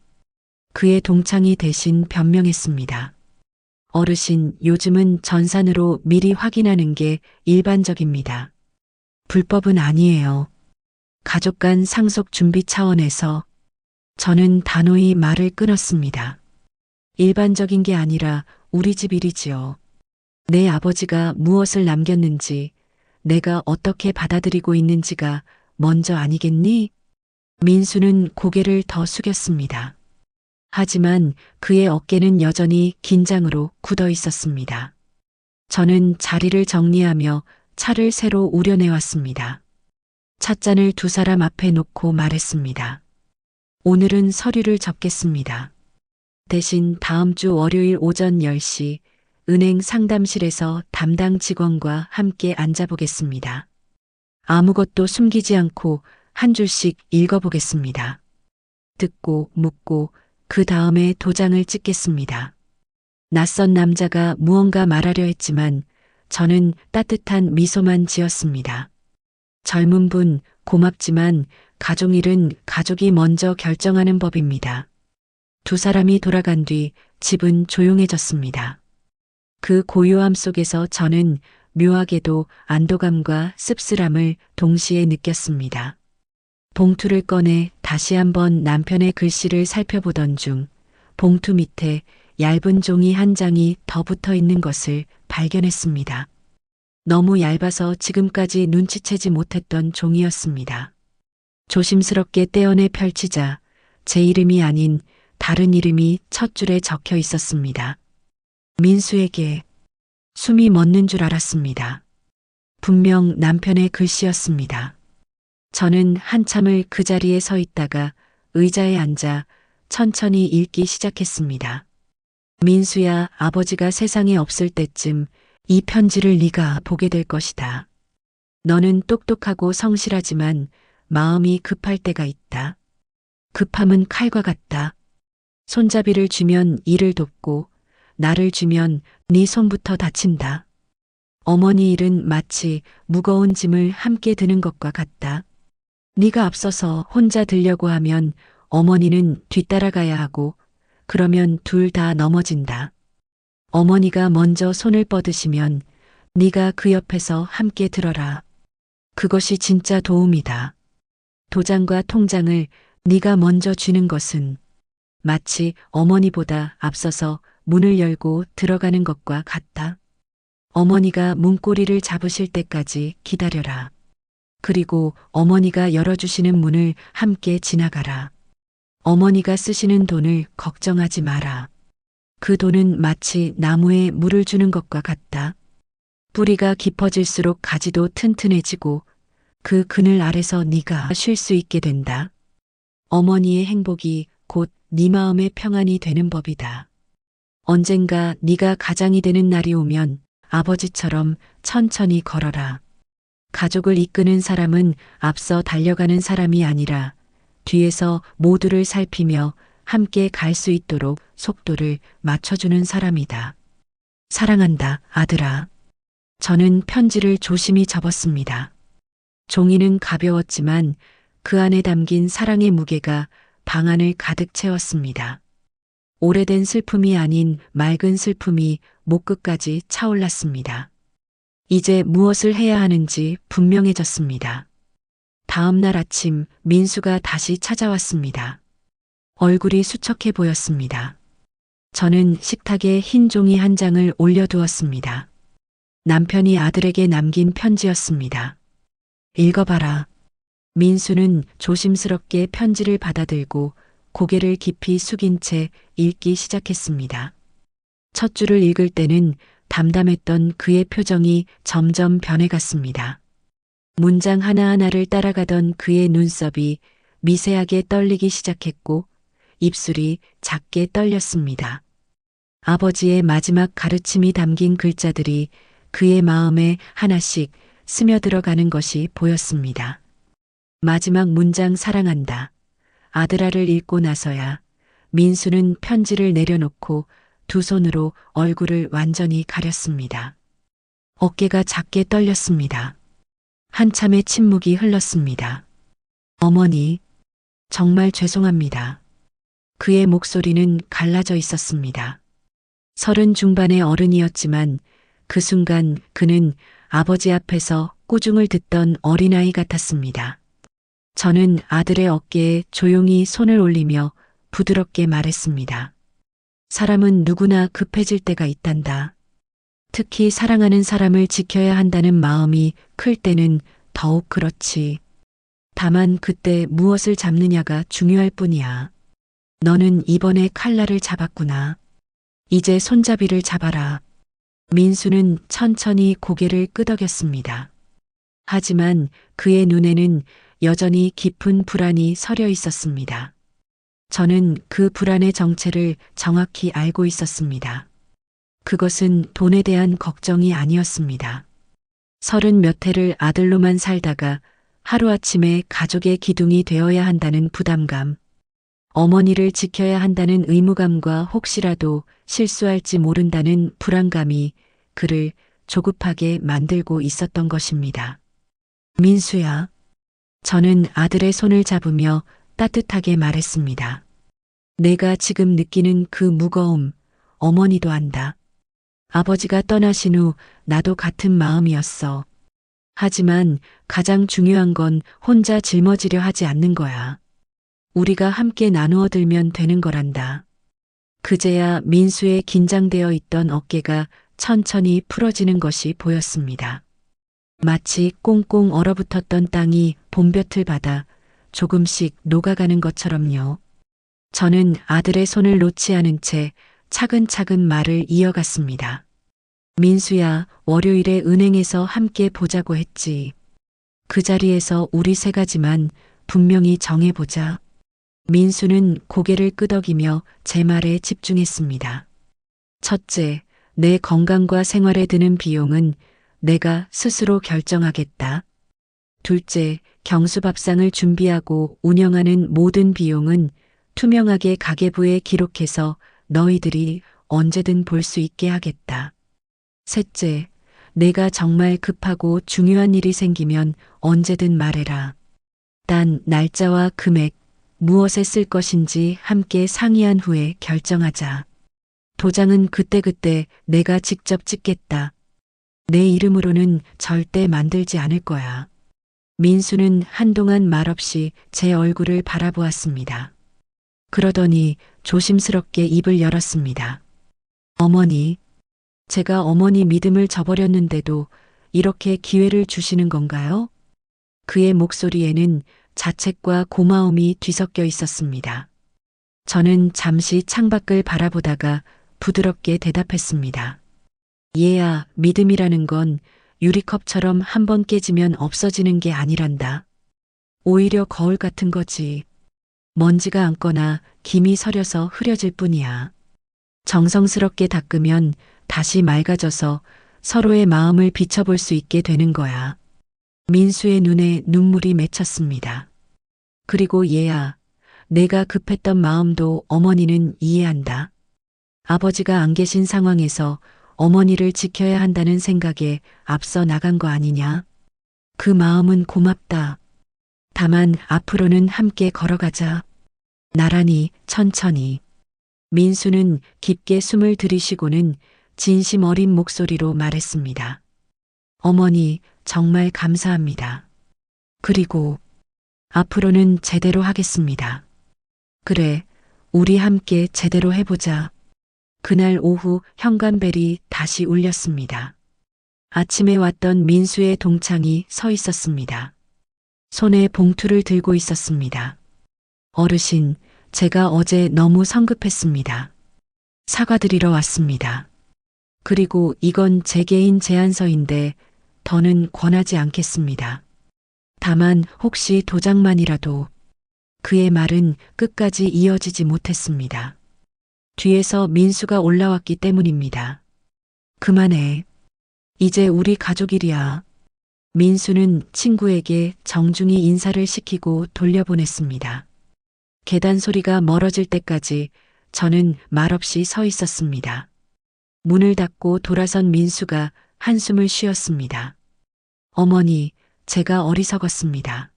그의 동창이 대신 변명했습니다. 어르신, 요즘은 전산으로 미리 확인하는 게 일반적입니다. 불법은 아니에요. 가족 간 상속 준비 차원에서 저는 단호히 말을 끊었습니다. 일반적인 게 아니라 우리 집 일이지요. 내 아버지가 무엇을 남겼는지, 내가 어떻게 받아들이고 있는지가 먼저 아니겠니? 민수는 고개를 더 숙였습니다. 하지만 그의 어깨는 여전히 긴장으로 굳어 있었습니다. 저는 자리를 정리하며 차를 새로 우려내왔습니다. 찻잔을 두 사람 앞에 놓고 말했습니다. 오늘은 서류를 접겠습니다. 대신 다음 주 월요일 오전 10시 은행 상담실에서 담당 직원과 함께 앉아보겠습니다. 아무것도 숨기지 않고 한 줄씩 읽어보겠습니다. 듣고 묻고 그 다음에 도장을 찍겠습니다. 낯선 남자가 무언가 말하려 했지만 저는 따뜻한 미소만 지었습니다. 젊은 분 고맙지만 가족일은 가족이 먼저 결정하는 법입니다. 두 사람이 돌아간 뒤 집은 조용해졌습니다. 그 고요함 속에서 저는 묘하게도 안도감과 씁쓸함을 동시에 느꼈습니다. 봉투를 꺼내 다시 한번 남편의 글씨를 살펴보던 중 봉투 밑에 얇은 종이 한 장이 더 붙어 있는 것을 발견했습니다. 너무 얇아서 지금까지 눈치채지 못했던 종이였습니다. 조심스럽게 떼어내 펼치자 제 이름이 아닌 다른 이름이 첫 줄에 적혀 있었습니다. 민수에게. 숨이 멎는 줄 알았습니다. 분명 남편의 글씨였습니다. 저는 한참을 그 자리에 서 있다가 의자에 앉아 천천히 읽기 시작했습니다. 민수야, 아버지가 세상에 없을 때쯤 이 편지를 네가 보게 될 것이다. 너는 똑똑하고 성실하지만 마음이 급할 때가 있다. 급함은 칼과 같다. 손잡이를 쥐면 이를 돕고 나를 쥐면 네 손부터 다친다. 어머니 일은 마치 무거운 짐을 함께 드는 것과 같다. 네가 앞서서 혼자 들려고 하면 어머니는 뒤따라가야 하고 그러면 둘 다 넘어진다. 어머니가 먼저 손을 뻗으시면 네가 그 옆에서 함께 들어라. 그것이 진짜 도움이다. 도장과 통장을 네가 먼저 쥐는 것은 마치 어머니보다 앞서서 문을 열고 들어가는 것과 같다. 어머니가 문고리를 잡으실 때까지 기다려라. 그리고 어머니가 열어주시는 문을 함께 지나가라. 어머니가 쓰시는 돈을 걱정하지 마라. 그 돈은 마치 나무에 물을 주는 것과 같다. 뿌리가 깊어질수록 가지도 튼튼해지고 그 그늘 아래서 네가 쉴 수 있게 된다. 어머니의 행복이 곧 네 마음의 평안이 되는 법이다. 언젠가 네가 가장이 되는 날이 오면 아버지처럼 천천히 걸어라. 가족을 이끄는 사람은 앞서 달려가는 사람이 아니라 뒤에서 모두를 살피며 함께 갈 수 있도록 속도를 맞춰주는 사람이다. 사랑한다, 아들아. 저는 편지를 조심히 접었습니다. 종이는 가벼웠지만 그 안에 담긴 사랑의 무게가 방 안을 가득 채웠습니다. 오래된 슬픔이 아닌 맑은 슬픔이 목끝까지 차올랐습니다. 이제 무엇을 해야 하는지 분명해졌습니다. 다음 날 아침 민수가 다시 찾아왔습니다. 얼굴이 수척해 보였습니다. 저는 식탁에 흰 종이 한 장을 올려두었습니다. 남편이 아들에게 남긴 편지였습니다. 읽어봐라. 민수는 조심스럽게 편지를 받아들고 고개를 깊이 숙인 채 읽기 시작했습니다. 첫 줄을 읽을 때는 담담했던 그의 표정이 점점 변해갔습니다. 문장 하나하나를 따라가던 그의 눈썹이 미세하게 떨리기 시작했고 입술이 작게 떨렸습니다. 아버지의 마지막 가르침이 담긴 글자들이 그의 마음에 하나씩 스며들어가는 것이 보였습니다. 마지막 문장 사랑한다. 아들아를 읽고 나서야 민수는 편지를 내려놓고 두 손으로 얼굴을 완전히 가렸습니다. 어깨가 작게 떨렸습니다. 한참의 침묵이 흘렀습니다. 어머니, 정말 죄송합니다. 그의 목소리는 갈라져 있었습니다. 30 중반의 어른이었지만 그 순간 그는 아버지 앞에서 꾸중을 듣던 어린아이 같았습니다. 저는 아들의 어깨에 조용히 손을 올리며 부드럽게 말했습니다. 사람은 누구나 급해질 때가 있단다. 특히 사랑하는 사람을 지켜야 한다는 마음이 클 때는 더욱 그렇지. 다만 그때 무엇을 잡느냐가 중요할 뿐이야. 너는 이번에 칼날을 잡았구나. 이제 손잡이를 잡아라. 민수는 천천히 고개를 끄덕였습니다. 하지만 그의 눈에는 여전히 깊은 불안이 서려 있었습니다. 저는 그 불안의 정체를 정확히 알고 있었습니다. 그것은 돈에 대한 걱정이 아니었습니다. 30 몇 해를 아들로만 살다가 하루아침에 가족의 기둥이 되어야 한다는 부담감, 어머니를 지켜야 한다는 의무감과 혹시라도 실수할지 모른다는 불안감이 그를 조급하게 만들고 있었던 것입니다. 민수야. 저는 아들의 손을 잡으며 따뜻하게 말했습니다. 내가 지금 느끼는 그 무거움, 어머니도 안다. 아버지가 떠나신 후 나도 같은 마음이었어. 하지만 가장 중요한 건 혼자 짊어지려 하지 않는 거야. 우리가 함께 나누어 들면 되는 거란다. 그제야 민수의 긴장되어 있던 어깨가 천천히 풀어지는 것이 보였습니다. 마치 꽁꽁 얼어붙었던 땅이 봄볕을 받아 조금씩 녹아가는 것처럼요. 저는 아들의 손을 놓지 않은 채 차근차근 말을 이어갔습니다. 민수야, 월요일에 은행에서 함께 보자고 했지. 그 자리에서 우리 세 가지만 분명히 정해보자. 민수는 고개를 끄덕이며 제 말에 집중했습니다. 첫째, 내 건강과 생활에 드는 비용은 내가 스스로 결정하겠다. 둘째, 경수밥상을 준비하고 운영하는 모든 비용은 투명하게 가계부에 기록해서 너희들이 언제든 볼 수 있게 하겠다. 셋째, 내가 정말 급하고 중요한 일이 생기면 언제든 말해라. 단 날짜와 금액, 무엇에 쓸 것인지 함께 상의한 후에 결정하자. 도장은 그때그때 내가 직접 찍겠다. 내 이름으로는 절대 만들지 않을 거야. 민수는 한동안 말없이 제 얼굴을 바라보았습니다. 그러더니 조심스럽게 입을 열었습니다. 어머니, 제가 어머니 믿음을 저버렸는데도 이렇게 기회를 주시는 건가요? 그의 목소리에는 자책과 고마움이 뒤섞여 있었습니다. 저는 잠시 창밖을 바라보다가 부드럽게 대답했습니다. 얘야, 믿음이라는 건 유리컵처럼 한번 깨지면 없어지는 게 아니란다. 오히려 거울 같은 거지. 먼지가 앉거나 김이 서려서 흐려질 뿐이야. 정성스럽게 닦으면 다시 맑아져서 서로의 마음을 비춰볼 수 있게 되는 거야. 민수의 눈에 눈물이 맺혔습니다. 그리고 얘야, 내가 급했던 마음도 어머니는 이해한다. 아버지가 안 계신 상황에서 어머니를 지켜야 한다는 생각에 앞서 나간 거 아니냐? 그 마음은 고맙다. 다만 앞으로는 함께 걸어가자. 나란히 천천히. 민수는 깊게 숨을 들이쉬고는 진심 어린 목소리로 말했습니다. 어머니, 정말 감사합니다. 그리고 앞으로는 제대로 하겠습니다. 그래, 우리 함께 제대로 해보자. 그날 오후 현관벨이 다시 울렸습니다. 아침에 왔던 민수의 동창이 서 있었습니다. 손에 봉투를 들고 있었습니다. 어르신, 제가 어제 너무 성급했습니다. 사과드리러 왔습니다. 그리고 이건 제 개인 제안서인데 더는 권하지 않겠습니다. 다만 혹시 도장만이라도. 그의 말은 끝까지 이어지지 못했습니다. 뒤에서 민수가 올라왔기 때문입니다. 그만해. 이제 우리 가족 일이야. 민수는 친구에게 정중히 인사를 시키고 돌려보냈습니다. 계단 소리가 멀어질 때까지 저는 말없이 서 있었습니다. 문을 닫고 돌아선 민수가 한숨을 쉬었습니다. 어머니, 제가 어리석었습니다.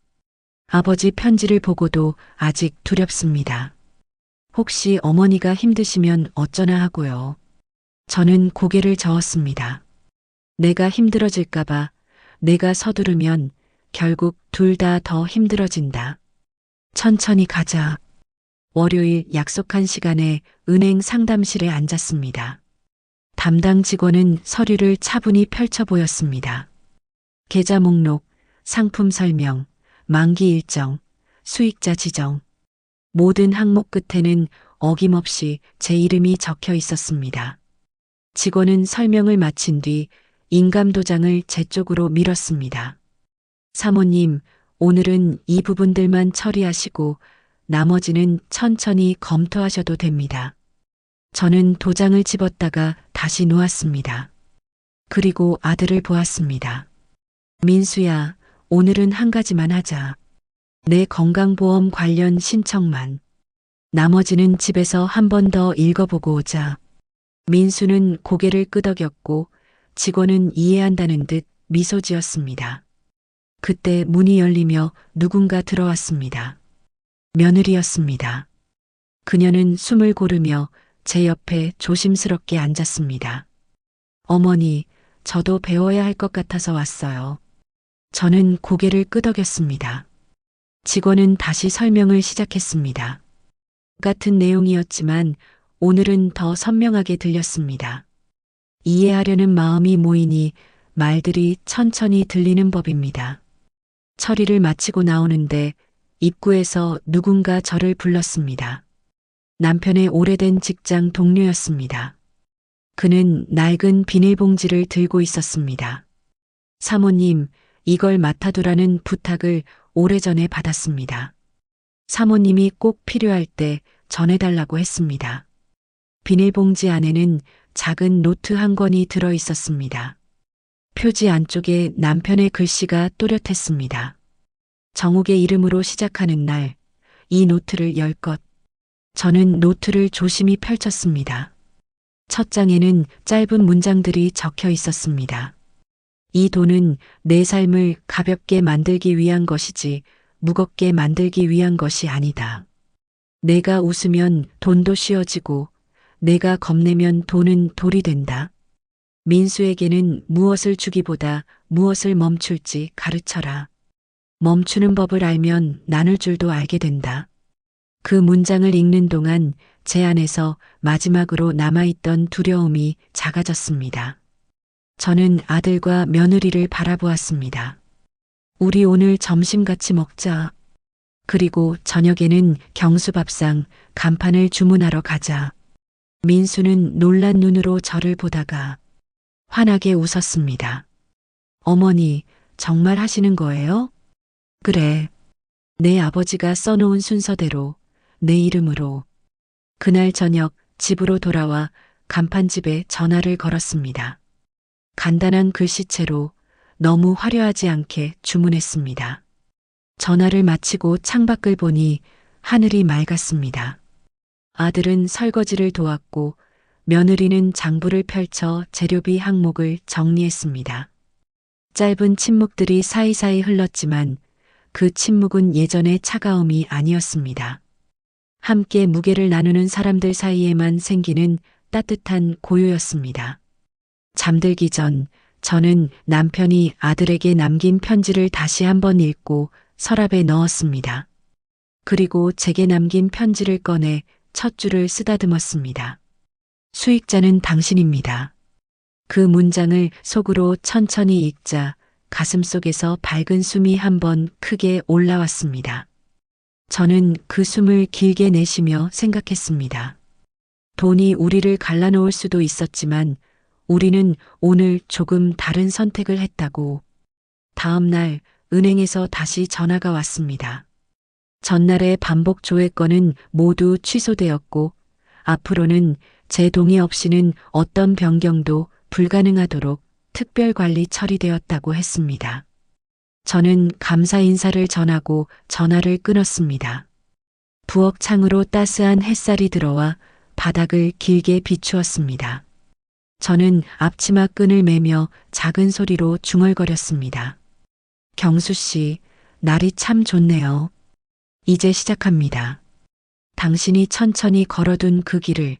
아버지 편지를 보고도 아직 두렵습니다. 혹시 어머니가 힘드시면 어쩌나 하고요. 저는 고개를 저었습니다. 내가 힘들어질까봐, 내가 서두르면 결국 둘 다 더 힘들어진다. 천천히 가자. 월요일 약속한 시간에 은행 상담실에 앉았습니다. 담당 직원은 서류를 차분히 펼쳐 보였습니다. 계좌 목록, 상품 설명, 만기 일정, 수익자 지정. 모든 항목 끝에는 어김없이 제 이름이 적혀 있었습니다. 직원은 설명을 마친 뒤 인감도장을 제 쪽으로 밀었습니다. 사모님, 오늘은 이 부분들만 처리하시고 나머지는 천천히 검토하셔도 됩니다. 저는 도장을 집었다가 다시 놓았습니다. 그리고 아들을 보았습니다. 민수야, 오늘은 한 가지만 하자. 내 건강보험 관련 신청만. 나머지는 집에서 한 번 더 읽어보고 오자. 민수는 고개를 끄덕였고 직원은 이해한다는 듯 미소 지었습니다. 그때 문이 열리며 누군가 들어왔습니다. 며느리였습니다. 그녀는 숨을 고르며 제 옆에 조심스럽게 앉았습니다. 어머니, 저도 배워야 할 것 같아서 왔어요. 저는 고개를 끄덕였습니다. 직원은 다시 설명을 시작했습니다. 같은 내용이었지만 오늘은 더 선명하게 들렸습니다. 이해하려는 마음이 모이니 말들이 천천히 들리는 법입니다. 처리를 마치고 나오는데 입구에서 누군가 저를 불렀습니다. 남편의 오래된 직장 동료였습니다. 그는 낡은 비닐봉지를 들고 있었습니다. 사모님, 이걸 맡아두라는 부탁을 오래전에 받았습니다. 사모님이 꼭 필요할 때 전해달라고 했습니다. 비닐봉지 안에는 작은 노트 한 권이 들어 있었습니다. 표지 안쪽에 남편의 글씨가 또렷했습니다. 정욱의 이름으로 시작하는 날, 이 노트를 열 것. 저는 노트를 조심히 펼쳤습니다. 첫 장에는 짧은 문장들이 적혀 있었습니다. 이 돈은 내 삶을 가볍게 만들기 위한 것이지 무겁게 만들기 위한 것이 아니다. 내가 웃으면 돈도 쉬어지고 내가 겁내면 돈은 돌이 된다. 민수에게는 무엇을 주기보다 무엇을 멈출지 가르쳐라. 멈추는 법을 알면 나눌 줄도 알게 된다. 그 문장을 읽는 동안 제 안에서 마지막으로 남아있던 두려움이 작아졌습니다. 저는 아들과 며느리를 바라보았습니다. 우리 오늘 점심 같이 먹자. 그리고 저녁에는 경수밥상 간판을 주문하러 가자. 민수는 놀란 눈으로 저를 보다가 환하게 웃었습니다. 어머니, 정말 하시는 거예요? 그래. 내 아버지가 써놓은 순서대로, 내 이름으로. 그날 저녁 집으로 돌아와 간판집에 전화를 걸었습니다. 간단한 글씨체로 너무 화려하지 않게 주문했습니다. 전화를 마치고 창밖을 보니 하늘이 맑았습니다. 아들은 설거지를 도왔고 며느리는 장부를 펼쳐 재료비 항목을 정리했습니다. 짧은 침묵들이 사이사이 흘렀지만 그 침묵은 예전의 차가움이 아니었습니다. 함께 무게를 나누는 사람들 사이에만 생기는 따뜻한 고요였습니다. 잠들기 전 저는 남편이 아들에게 남긴 편지를 다시 한번 읽고 서랍에 넣었습니다. 그리고 제게 남긴 편지를 꺼내 첫 줄을 쓰다듬었습니다. 수익자는 당신입니다. 그 문장을 속으로 천천히 읽자 가슴속에서 밝은 숨이 한번 크게 올라왔습니다. 저는 그 숨을 길게 내쉬며 생각했습니다. 돈이 우리를 갈라놓을 수도 있었지만 우리는 오늘 조금 다른 선택을 했다고. 다음 날 은행에서 다시 전화가 왔습니다. 전날의 반복 조회건은 모두 취소되었고 앞으로는 제 동의 없이는 어떤 변경도 불가능하도록 특별관리 처리되었다고 했습니다. 저는 감사 인사를 전하고 전화를 끊었습니다. 부엌 창으로 따스한 햇살이 들어와 바닥을 길게 비추었습니다. 저는 앞치마 끈을 매며 작은 소리로 중얼거렸습니다. 경수 씨, 날이 참 좋네요. 이제 시작합니다. 당신이 천천히 걸어둔 그 길을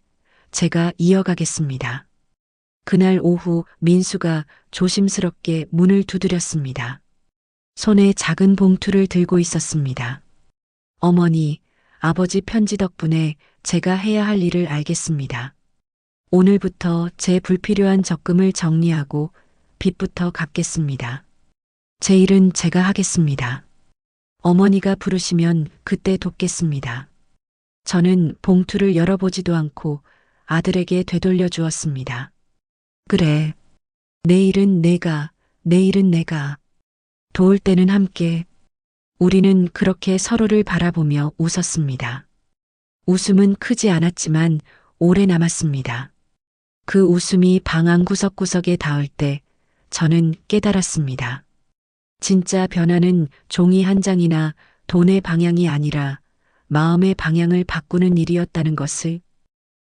제가 이어가겠습니다. 그날 오후 민수가 조심스럽게 문을 두드렸습니다. 손에 작은 봉투를 들고 있었습니다. 어머니, 아버지 편지 덕분에 제가 해야 할 일을 알겠습니다. 오늘부터 제 불필요한 적금을 정리하고 빚부터 갚겠습니다. 제 일은 제가 하겠습니다. 어머니가 부르시면 그때 돕겠습니다. 저는 봉투를 열어보지도 않고 아들에게 되돌려 주었습니다. 그래. 내일은 내가. 도울 때는 함께. 우리는 그렇게 서로를 바라보며 웃었습니다. 웃음은 크지 않았지만 오래 남았습니다. 그 웃음이 방 안 구석구석에 닿을 때 저는 깨달았습니다. 진짜 변화는 종이 한 장이나 돈의 방향이 아니라 마음의 방향을 바꾸는 일이었다는 것을.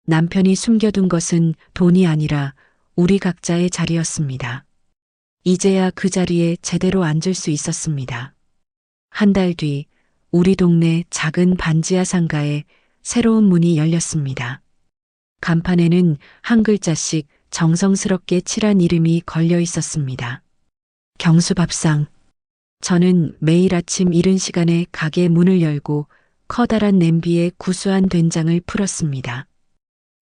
남편이 숨겨둔 것은 돈이 아니라 우리 각자의 자리였습니다. 이제야 그 자리에 제대로 앉을 수 있었습니다. 한 달 뒤 우리 동네 작은 반지하 상가에 새로운 문이 열렸습니다. 간판에는 한 글자씩 정성스럽게 칠한 이름이 걸려 있었습니다. 경수밥상. 저는 매일 아침 이른 시간에 가게 문을 열고 커다란 냄비에 구수한 된장을 풀었습니다.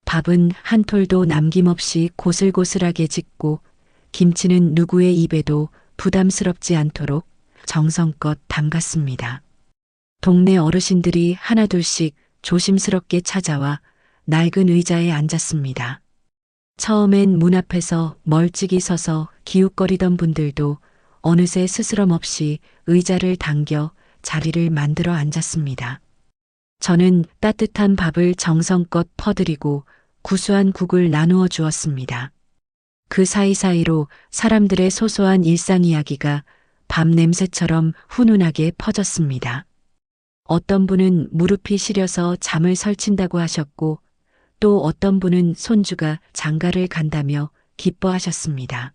밥은 한 톨도 남김없이 고슬고슬하게 짓고 김치는 누구의 입에도 부담스럽지 않도록 정성껏 담갔습니다. 동네 어르신들이 하나둘씩 조심스럽게 찾아와 낡은 의자에 앉았습니다. 처음엔 문 앞에서 멀찍이 서서 기웃거리던 분들도 어느새 스스럼 없이 의자를 당겨 자리를 만들어 앉았습니다. 저는 따뜻한 밥을 정성껏 퍼드리고 구수한 국을 나누어 주었습니다. 그 사이사이로 사람들의 소소한 일상 이야기가 밤 냄새처럼 훈훈하게 퍼졌습니다. 어떤 분은 무릎이 시려서 잠을 설친다고 하셨고 또 어떤 분은 손주가 장가를 간다며 기뻐하셨습니다.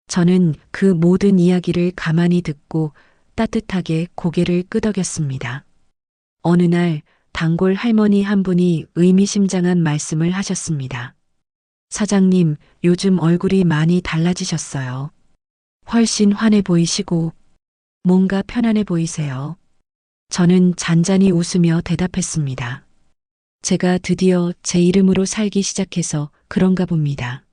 저는 그 모든 이야기를 가만히 듣고 따뜻하게 고개를 끄덕였습니다. 어느 날 단골 할머니 한 분이 의미심장한 말씀을 하셨습니다. 사장님, 요즘 얼굴이 많이 달라지셨어요. 훨씬 환해 보이시고 뭔가 편안해 보이세요. 저는 잔잔히 웃으며 대답했습니다. 제가 드디어 제 이름으로 살기 시작해서 그런가 봅니다.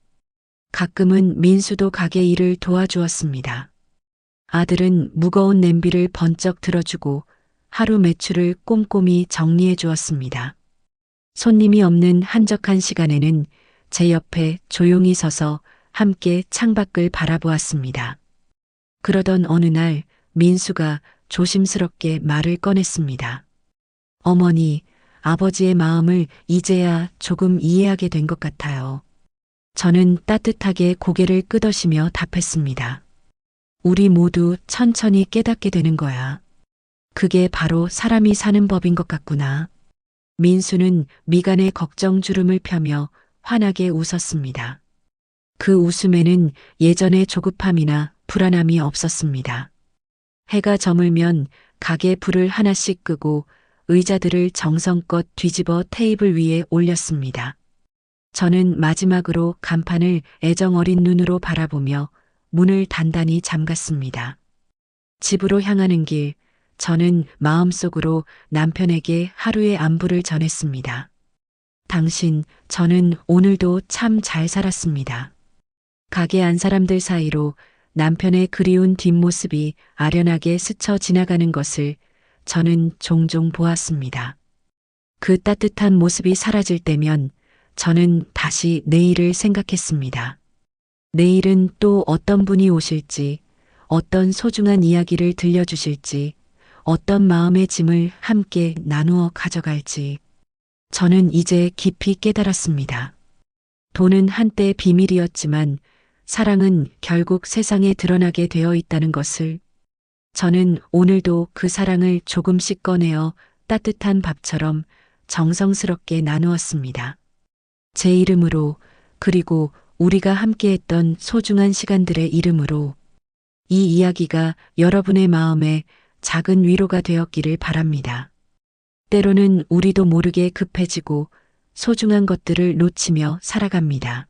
가끔은 민수도 가게 일을 도와주었습니다. 아들은 무거운 냄비를 번쩍 들어주고 하루 매출을 꼼꼼히 정리해 주었습니다. 손님이 없는 한적한 시간에는 제 옆에 조용히 서서 함께 창밖을 바라보았습니다. 그러던 어느 날 민수가 조심스럽게 말을 꺼냈습니다. 어머니, 아버지의 마음을 이제야 조금 이해하게 된 것 같아요. 저는 따뜻하게 고개를 끄덕이며 답했습니다. 우리 모두 천천히 깨닫게 되는 거야. 그게 바로 사람이 사는 법인 것 같구나. 민수는 미간에 걱정 주름을 펴며 환하게 웃었습니다. 그 웃음에는 예전의 조급함이나 불안함이 없었습니다. 해가 저물면 가게 불을 하나씩 끄고 의자들을 정성껏 뒤집어 테이블 위에 올렸습니다. 저는 마지막으로 간판을 애정 어린 눈으로 바라보며 문을 단단히 잠갔습니다. 집으로 향하는 길, 저는 마음속으로 남편에게 하루의 안부를 전했습니다. 당신, 저는 오늘도 참 잘 살았습니다. 가게 안 사람들 사이로 남편의 그리운 뒷모습이 아련하게 스쳐 지나가는 것을 저는 종종 보았습니다. 그 따뜻한 모습이 사라질 때면 저는 다시 내일을 생각했습니다. 내일은 또 어떤 분이 오실지, 어떤 소중한 이야기를 들려주실지, 어떤 마음의 짐을 함께 나누어 가져갈지. 저는 이제 깊이 깨달았습니다. 돈은 한때 비밀이었지만 사랑은 결국 세상에 드러나게 되어 있다는 것을. 저는 오늘도 그 사랑을 조금씩 꺼내어 따뜻한 밥처럼 정성스럽게 나누었습니다. 제 이름으로, 그리고 우리가 함께했던 소중한 시간들의 이름으로 이 이야기가 여러분의 마음에 작은 위로가 되었기를 바랍니다. 때로는 우리도 모르게 급해지고 소중한 것들을 놓치며 살아갑니다.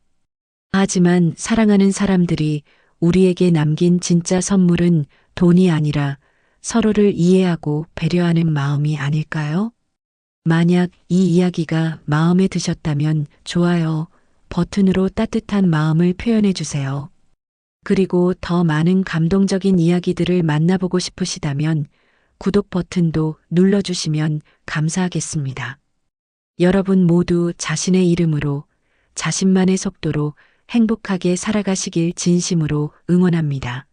하지만 사랑하는 사람들이 우리에게 남긴 진짜 선물은 돈이 아니라 서로를 이해하고 배려하는 마음이 아닐까요? 만약 이 이야기가 마음에 드셨다면 좋아요 버튼으로 따뜻한 마음을 표현해 주세요. 그리고 더 많은 감동적인 이야기들을 만나보고 싶으시다면 구독 버튼도 눌러주시면 감사하겠습니다. 여러분 모두 자신의 이름으로 자신만의 속도로 행복하게 살아가시길 진심으로 응원합니다.